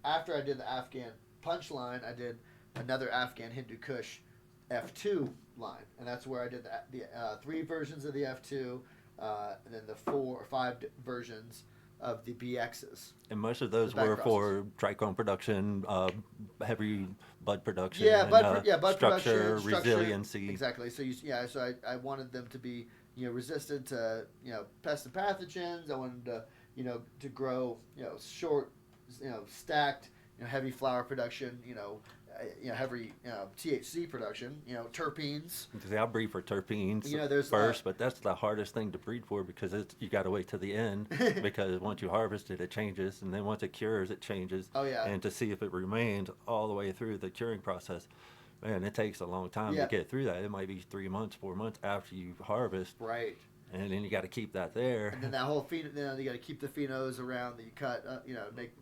After I did the Afghan punchline, I did another Afghan Hindu Kush F2 line, and that's where I did the 3 versions of the F2, and then the 4 or 5 versions of the BXs. And most of those were for trichome production, heavy bud production, bud structure, production, resiliency. Exactly. So so I wanted them to be resistant to pests and pathogens. I wanted to grow short, stacked, heavy flower production, heavy THC production, terpenes. See, I breed for terpenes there's first, but that's the hardest thing to breed for because you got to wait till the end because once you harvest it, it changes, and then once it cures, it changes. Oh yeah. And to see if it remains all the way through the curing process, man, it takes a long time to get through that. It might be 3 months, 4 months after you harvest. Right. And then you got to keep that there. And then that whole you got to keep the phenos around that you cut.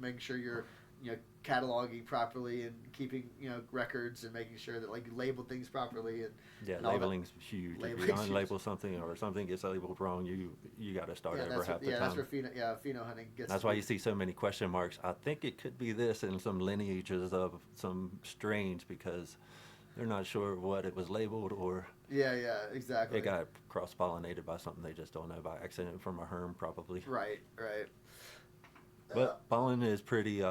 Making sure you're cataloging properly and keeping records and making sure that like you label things properly and labeling's huge. If you unlabel something or something gets labeled wrong, you got to start over half the time. That's where pheno hunting gets. That's why you see so many question marks. I think it could be this in some lineages of some strains because they're not sure what it was labeled or. Yeah, exactly. It got cross-pollinated by something they just don't know by accident from a herm probably. Right. But pollen is pretty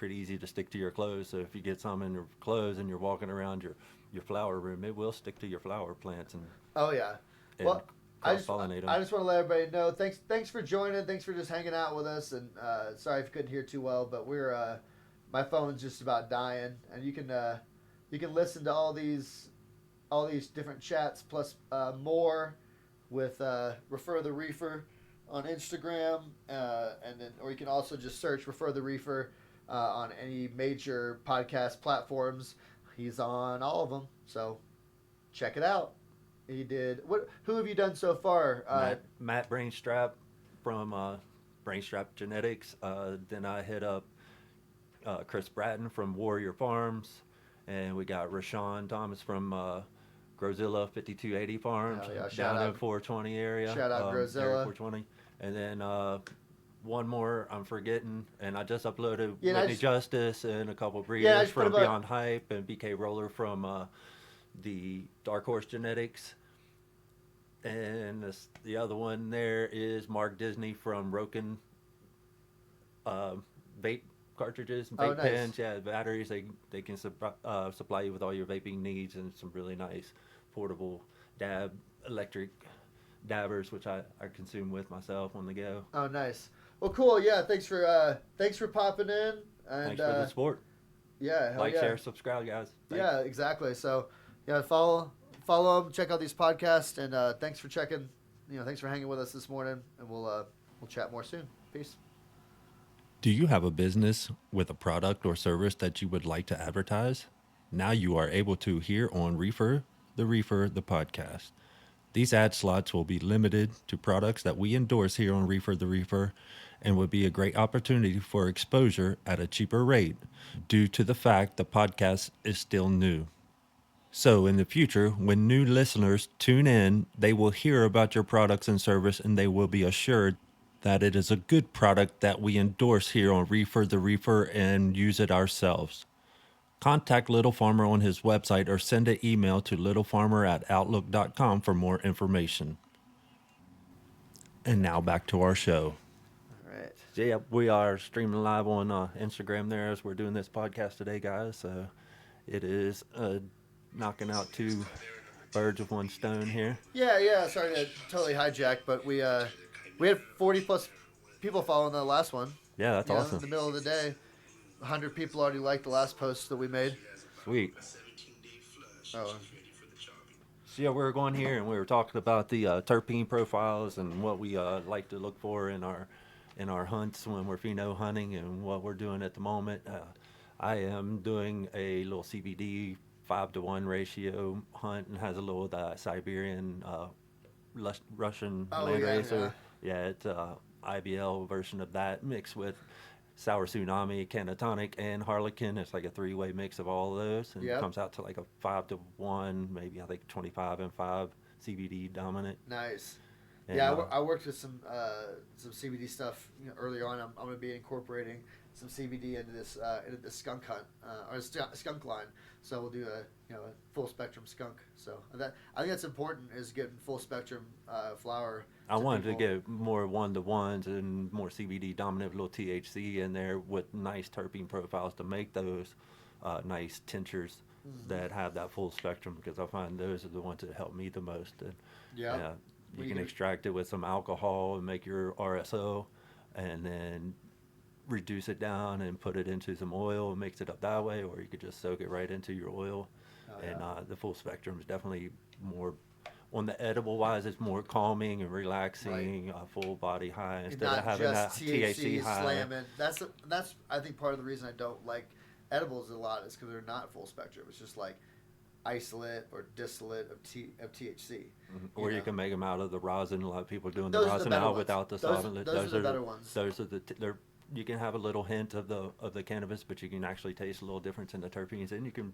easy to stick to your clothes. So if you get some in your clothes and you're walking around your flower room, it will stick to your flower plants and. Oh yeah. And well, cross-pollinate them. I just want to let everybody know. Thanks for joining. Thanks for just hanging out with us. And sorry if you couldn't hear too well, but we're my phone's just about dying. And you can listen to all these different chats plus more with Refer the Reefer on Instagram, and then or you can also just search Refer the Reefer on any major podcast platforms. He's on all of them, so check it out. He did what? Who have you done so far? Matt Brainstrap from Brainstrap Genetics. Then I hit up Chris Bratton from Warrior Farms, and we got Rashawn Thomas from Grozilla 5280 Farms down in 420 area. Shout out Grozilla 420. And then one more I'm forgetting, and I just uploaded Whitney Justice and a couple breeders from Beyond Hype and BK Roller from the Dark Horse Genetics. And the other one there is Mark Disney from Roken vape cartridges and vape pens. Yeah, batteries. They can supply you with all your vaping needs and some really nice portable electric dabbers, which I consume with myself on the go. Oh, nice. Well, cool. Yeah, thanks for popping in. And, thanks for the support. Yeah, share, subscribe, guys. Thanks. Yeah, exactly. So, follow them, check out these podcasts, and thanks for checking. Thanks for hanging with us this morning, and we'll chat more soon. Peace. Do you have a business with a product or service that you would like to advertise? Now you are able to here on Reefer, the podcast. These ad slots will be limited to products that we endorse here on Reefer, the Reefer, and would be a great opportunity for exposure at a cheaper rate due to the fact the podcast is still new. So in the future, when new listeners tune in, they will hear about your products and service, and they will be assured that it is a good product that we endorse here on Reefer the Reefer and use it ourselves. Contact Little Farmer on his website or send an email to littlefarmer@outlook.com for more information. And now back to our show. All right. So yeah, we are streaming live on Instagram there as we're doing this podcast today, guys. So it is knocking out two birds with one stone here. Yeah. Sorry to totally hijack, but we had 40 plus people following the last one. Yeah, that's awesome. In the middle of the day, 100 people already liked the last post that we made. Sweet. Oh. So yeah, we were going here and we were talking about the terpene profiles and what we like to look for in our hunts when we're pheno hunting and what we're doing at the moment. I am doing a little CBD 5-to-1 ratio hunt and has a little Siberian Russian landracer. Yeah, it's IBL version of that mixed with Sour Tsunami, Canatonic, and Harlequin. It's like a 3-way mix of all of those, and it comes out to like a 5-to-1, maybe I think 25 and 5 CBD dominant. Nice. And, yeah, I worked with some CBD stuff earlier on. I'm going to be incorporating some CBD into this skunk hunt or skunk line. So we'll do a full spectrum skunk. So I think that's important is getting full spectrum flower. I wanted to get more 1-to-1s and more CBD dominant, with a little THC in there with nice terpene profiles to make those nice tinctures that have that full spectrum, because I find those are the ones that help me the most. And, you can extract it with some alcohol and make your RSO, and then reduce it down and put it into some oil and mix it up that way, or you could just soak it right into your oil. The full spectrum is definitely more, on the edible wise, it's more calming and relaxing, full body high instead of having that THC high. Slamming. That's I think part of the reason I don't like edibles a lot is because they're not full spectrum. It's just like isolate or distillate of THC. Or you can make them out of the rosin. A lot of people are doing the rosin out without the solvent. Those are the better ones. They're you can have a little hint of the cannabis, but you can actually taste a little difference in the terpenes, and you can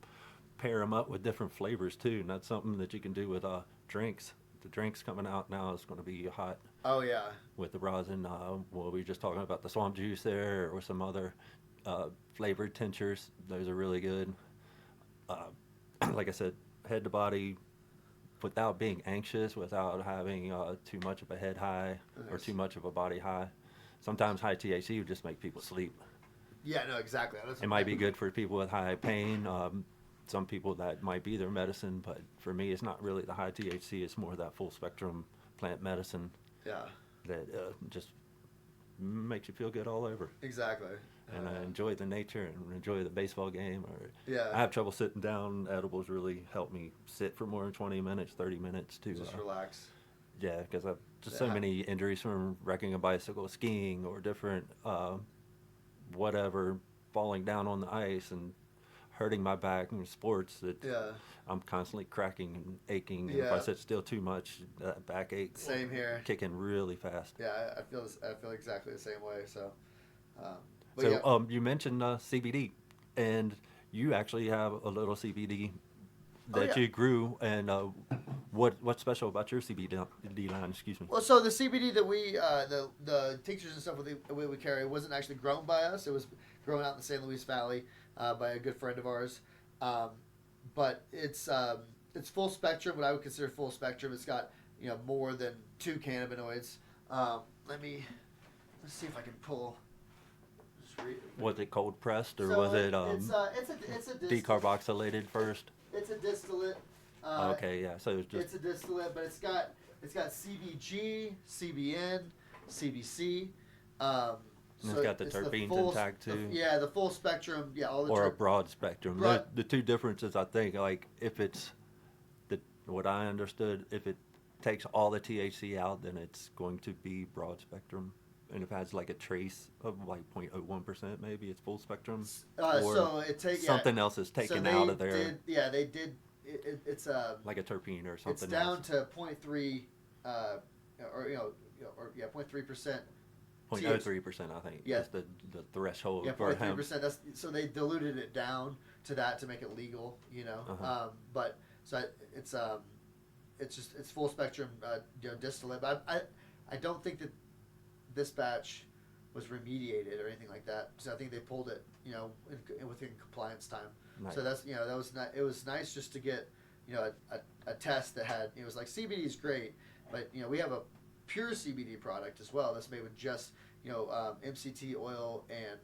pair them up with different flavors too. And that's something that you can do with drinks. The drinks coming out now is going to be hot. Oh yeah. With the rosin, well, we were just talking about the swamp juice there, or some other flavored tinctures. Those are really good. Like I said, head to body, without being anxious, without having too much of a head high or too much of a body high. Sometimes high THC would just make people sleep. Yeah, no, exactly. It might be good for people with high pain. Some people that might be their medicine, but for me, it's not really the high THC. It's more that full spectrum plant medicine. Yeah. That just makes you feel good all over. Exactly. And I enjoy the nature and enjoy the baseball game. Yeah. I have trouble sitting down. Edibles really help me sit for more than 20 minutes, 30 minutes to just relax. Yeah, because I've just so many injuries from wrecking a bicycle, skiing, or different whatever, falling down on the ice and hurting my back in sports that I'm constantly cracking and aching. And if I sit still too much, that back ache Same here. Kicking really fast. Yeah, I feel exactly the same way. So, you mentioned CBD, and you actually have a little CBD that you grew, and what's special about your CBD line? Excuse me. Well, so the CBD that we the tinctures and stuff we carry wasn't actually grown by us. It was grown out in the St. Louis Valley by a good friend of ours. But it's full spectrum. What I would consider full spectrum. It's got more than 2 cannabinoids. Let's see if I can pull. Was it cold pressed, or so was it it's a decarboxylated first? It's a distillate. Okay, yeah. So it's a distillate, but it's got CBG, CBN, CBC. So it's got the terpenes intact too. The full spectrum. Yeah, all the. Or a broad spectrum. The two differences, I think, like if it's what I understood, if it takes all the THC out, then it's going to be broad spectrum. And if it has like a trace of like 0.01%, maybe it's full spectrum. So it takes something else is taken out of there. They did. It's like a terpene or something. It's down to 0.3, 0.3%. 0.03%, I think. Yeah. Is the threshold. Yeah, for hemp. 0.3%. So they diluted it down to that to make it legal. But so it's full spectrum distillate. But I don't think that this batch was remediated or anything like that. So I think they pulled it, within compliance time. Nice. So that's, it was nice just to get, a test that had, it was like CBD is great, but we have a pure CBD product as well that's made with just, MCT oil and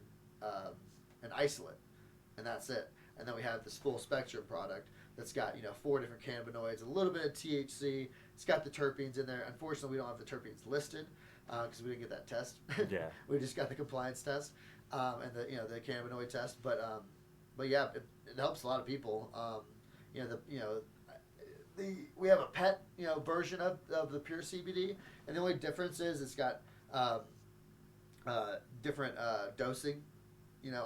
isolate, and that's it. And then we have this full spectrum product that's got 4 different cannabinoids, a little bit of THC. It's got the terpenes in there. Unfortunately, we don't have the terpenes listed because we didn't get that test. Yeah. We just got the compliance test and the cannabinoid test. But yeah, it helps a lot of people. We have a pet version of the pure CBD, and the only difference is it's got different dosing.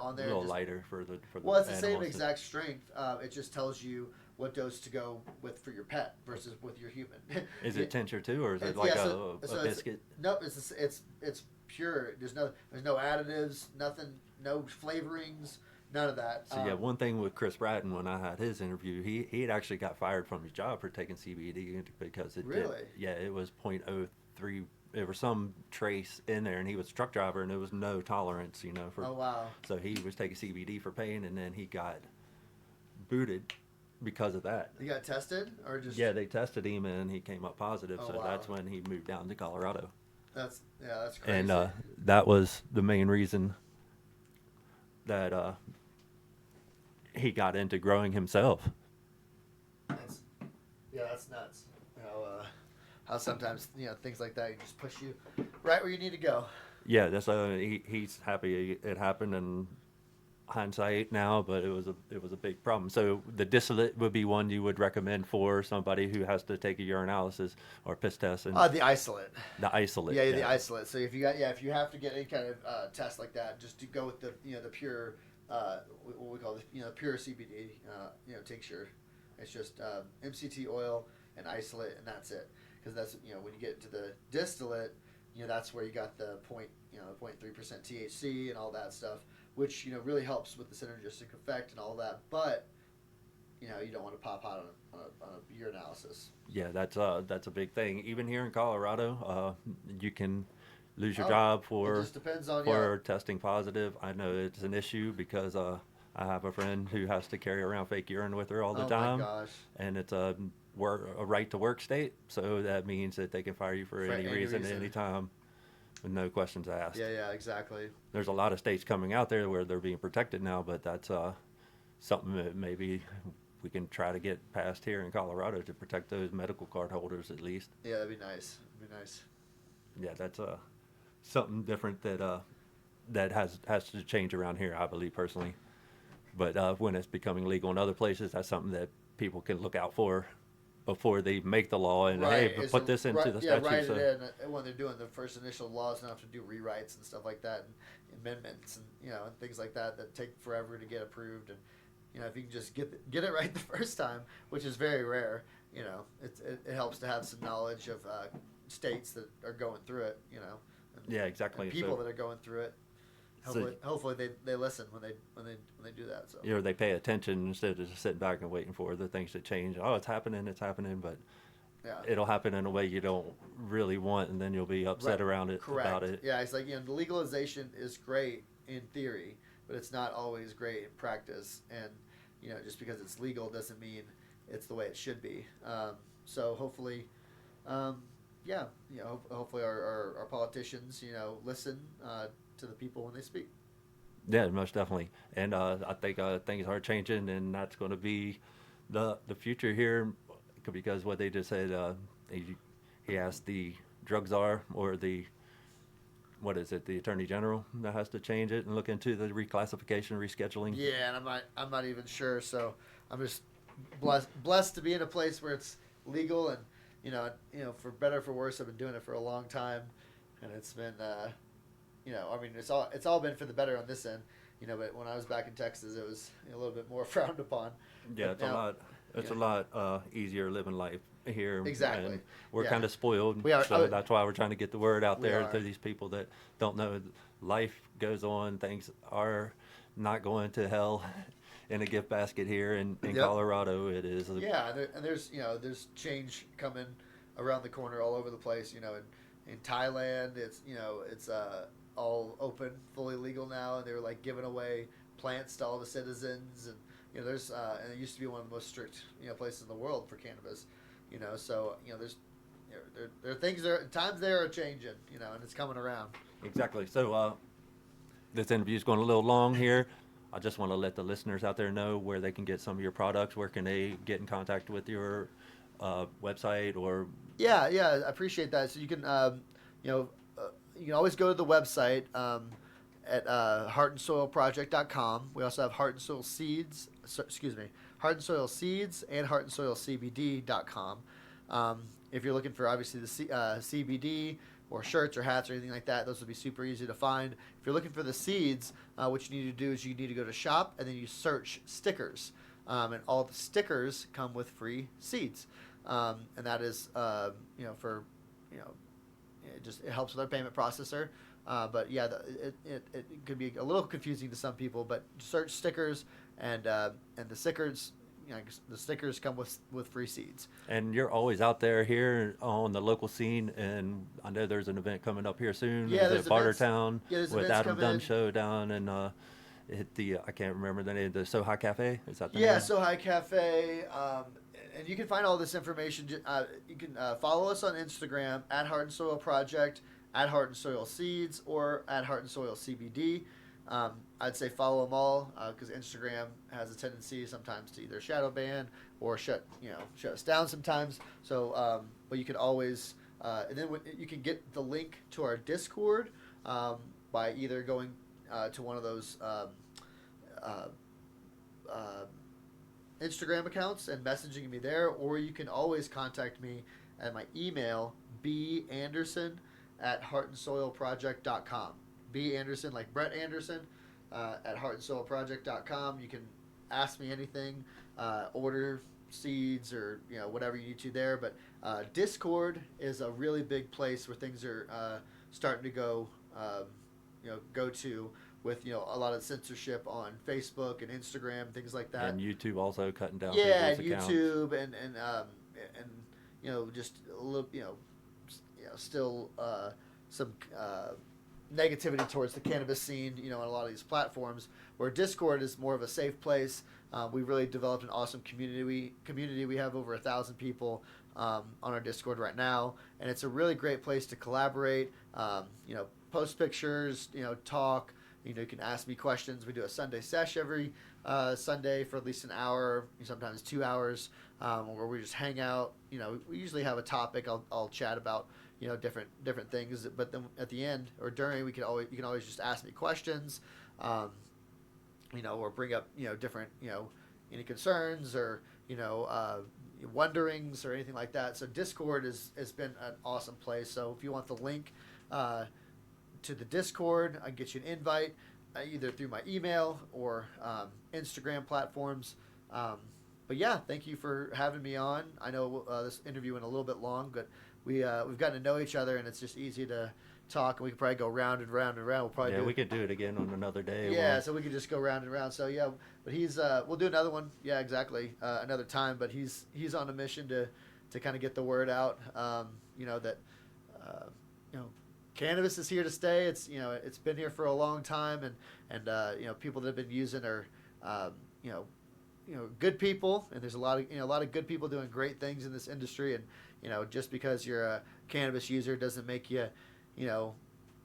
On there. A little lighter for the. Well, it's the same exact strength. It just tells you what dose to go with for your pet versus with your human. Is it tincture too, or is it like a biscuit? Nope, it's pure. There's no additives, nothing, no flavorings, none of that. So one thing with Chris Bratton, when I had his interview, he had actually got fired from his job for taking CBD because it it was 0.03. There was some trace in there, and he was a truck driver, and there was no tolerance, for. Oh wow! So he was taking CBD for pain, and then he got booted because of that. He got tested, or just? Yeah, they tested him, and he came up positive. Oh, so wow. that's when he moved down to Colorado. That's crazy. And that was the main reason that he got into growing himself. That's nuts. How sometimes things like that just push you right where you need to go. Yeah, that's he's happy it happened in hindsight now, but it was a big problem. So the distillate would be one you would recommend for somebody who has to take a urinalysis or piss test. And the isolate. The isolate. Yeah, the isolate. So if you have to get any kind of test like that, just to go with the the pure what we call the pure CBD tincture. It's just MCT oil and isolate, and that's it. Because that's when you get to the distillate, that's where you got the 0.3% THC and all that stuff, which really helps with the synergistic effect and all that. But you don't want to pop out on a urinalysis. Yeah, that's a big thing. Even here in Colorado, you can lose your job it just depends on for testing positive. I know it's an issue because I have a friend who has to carry around fake urine with her all the time. Oh my gosh! And it's a right to work state, so that means that they can fire you for any reason, any time, with no questions asked. Yeah, exactly. There's a lot of states coming out there where they're being protected now, but that's something that maybe we can try to get passed here in Colorado to protect those medical card holders at least. Yeah, that'd be nice. Yeah, that's something different that has to change around here, I believe personally. But when it's becoming legal in other places, that's something that people can look out for before they make the law and put this into the statute. Write it in when they're doing the first initial laws, and have to do rewrites and stuff like that, and amendments, and and things like that take forever to get approved. And if you can just get it right the first time, which is very rare, it helps to have some knowledge of states that are going through it. Yeah, exactly. And people that are going through it. Hopefully they listen when they do that. So they pay attention instead of just sitting back and waiting for the things to change. Oh, it's happening, but it'll happen in a way you don't really want, and then you'll be upset around it. Correct. About it. Yeah, it's like the legalization is great in theory, but it's not always great in practice. And just because it's legal doesn't mean it's the way it should be. So hopefully, hopefully our politicians listen to the people when they speak. Yeah, most definitely. And I think things are changing, and that's going to be the future here, because what they just said, he asked the drug czar or the Attorney General that has to change it and look into the reclassification, rescheduling. Yeah, and I'm not even sure. So I'm just blessed to be in a place where it's legal, and for better or for worse, I've been doing it for a long time, and it's been it's all been for the better on this end, but when I was back in Texas, it was a little bit more frowned upon. Yeah, it's a lot easier living life here. Exactly. And we're kind of spoiled. We are. So that's why we're trying to get the word out there to these people that don't know. Life goes on. Things are not going to hell in a gift basket here in Colorado. It is. And there's change coming around the corner all over the place. In Thailand, it's all open, fully legal now, and they were like giving away plants to all the citizens, and there's and it used to be one of the most strict places in the world for cannabis, so there's there are things times there are changing, and it's coming around. Exactly. So this interview is going a little long here. I just want to let the listeners out there know where they can get some of your products. Where can they get in contact with your website or? Yeah, I appreciate that. So you can you can always go to the website at heartandsoilproject.com. We also have Heart and Soil Seeds. Heart and Soil Seeds and heartandsoilcbd.com. If you're looking for obviously the CBD or shirts or hats or anything like that, those would be super easy to find. If you're looking for the seeds, what you need to do is you need to go to shop and then you search stickers, and all the stickers come with free seeds, and that is it helps with our payment processor. But yeah, it could be a little confusing to some people. But search stickers, and the stickers, the stickers come with free seeds. And you're always out there here on the local scene, and I know there's an event coming up here soon. Yeah, there's Bartertown with Adam Dunn show down and hit the I can't remember the name, the Sohai Cafe. Is that the name? Yeah, Sohai Cafe. And you can find all this information. You can follow us on Instagram at Heart and Soil Project, at Heart and Soil Seeds, or at Heart and Soil CBD. I'd say follow them all because Instagram has a tendency sometimes to either shadow ban or shut us down sometimes. So, but you can always, and then you can get the link to our Discord by either going to one of those Instagram accounts and messaging me there, or you can always contact me at my email, banderson@heartandsoilproject.com. B. Anderson, like Brett Anderson, at heartandsoilproject.com. You can ask me anything, order seeds or whatever you need to there. But Discord is a really big place where things are starting to go go to with a lot of censorship on Facebook and Instagram, things like that. And YouTube also cutting down. Yeah, people's accounts. YouTube and just a little still some negativity towards the cannabis scene, on a lot of these platforms. Where Discord is more of a safe place. We've really developed an awesome community. We have over 1,000 people on our Discord right now, and it's a really great place to collaborate. Post pictures, talk. You can ask me questions. We do a Sunday sesh every Sunday for at least an hour, sometimes 2 hours, where we just hang out. We usually have a topic. I'll chat about different things, but then at the end or during, you can always just ask me questions, or bring up different any concerns or wonderings or anything like that. So Discord has been an awesome place. So if you want the link to the Discord, I can get you an invite either through my email or Instagram platforms. But yeah, thank you for having me on. I know this interview went a little bit long, but we've gotten to know each other, and it's just easy to talk, and we could probably go round and round and round. We could do it again on another day. Yeah, so we could just go round and round. So yeah, but we'll do another one. Yeah, exactly, another time. But he's on a mission to kind of get the word out. That cannabis is here to stay. It's it's been here for a long time, and people that have been using are good people, and there's a lot of good people doing great things in this industry. And just because you're a cannabis user doesn't make you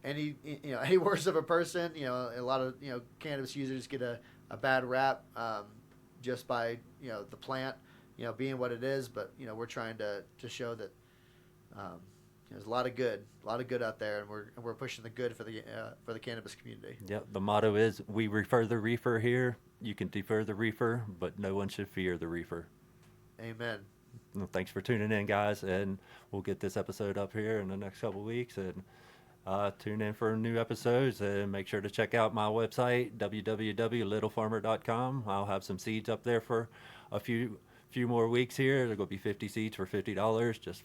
any worse of a person. A lot of cannabis users get a bad rap just by the plant being what it is. But we're trying to show that there's a lot of good out there, and we're pushing the good for the cannabis community. Yep. The motto is, we refer the reefer here. You can defer the reefer, but no one should fear the reefer. Amen. Well, thanks for tuning in, guys, and we'll get this episode up here in the next couple of weeks. And tune in for new episodes, and make sure to check out my website, www.littlefarmer.com. I'll have some seeds up there for a few more weeks here. There's going to be 50 seeds for $50 just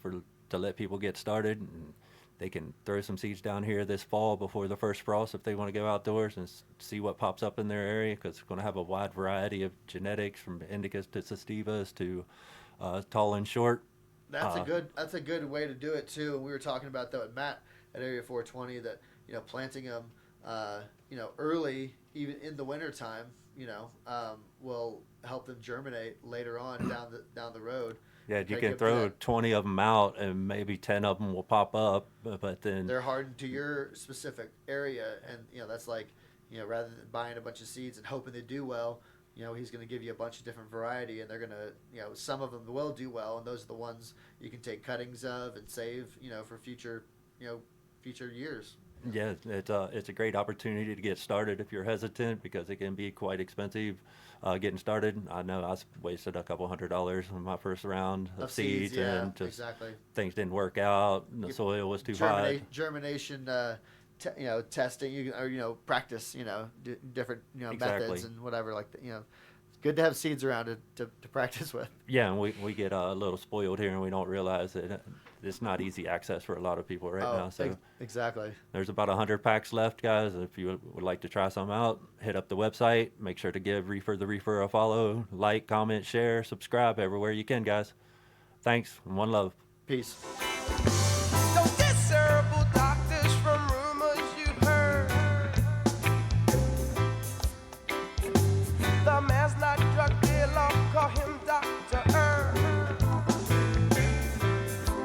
to let people get started, and they can throw some seeds down here this fall before the first frost if they want to go outdoors and see what pops up in their area, because it's going to have a wide variety of genetics, from indicas to sativas to tall and short. That's a good way to do it too. We were talking about that with Matt at Area 420, that planting them early, even in the wintertime, will help them germinate later on down the road. Yeah, you can throw 20 of them out, and maybe 10 of them will pop up, but then they're hardened to your specific area, and that's like rather than buying a bunch of seeds and hoping they do well, he's going to give you a bunch of different variety, and they're going to some of them will do well, and those are the ones you can take cuttings of and save for future years. Yeah, it's a great opportunity to get started if you're hesitant, because it can be quite expensive getting started. I know I wasted a couple $100 on my first round of seeds, and just things didn't work out. And the soil was too high. Germination, testing, practice, different methods and whatever, like that. It's good to have seeds around to practice with. Yeah, and we get a little spoiled here, and we don't realize that it's not easy access for a lot of people now. So exactly. There's about 100 packs left, guys. If you would like to try some out, hit up the website. Make sure to give Reefer the Reefer a follow, like, comment, share, subscribe everywhere you can, guys. Thanks, and one love. Peace. Don't discernible doctors from rumors you've heard. The man's not drug dealer, call him Dr. Herb.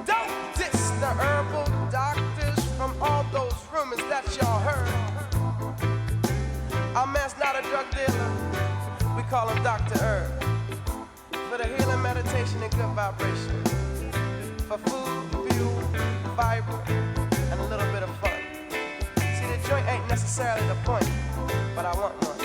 Don't diss the herbal doctors from all those rumors that y'all heard. Our man's not a drug dealer, we call him Dr. Herb. For the healing, meditation, and good vibration. For food, fuel, fiber, and a little bit of fun. See, the joint ain't necessarily the point, but I want one.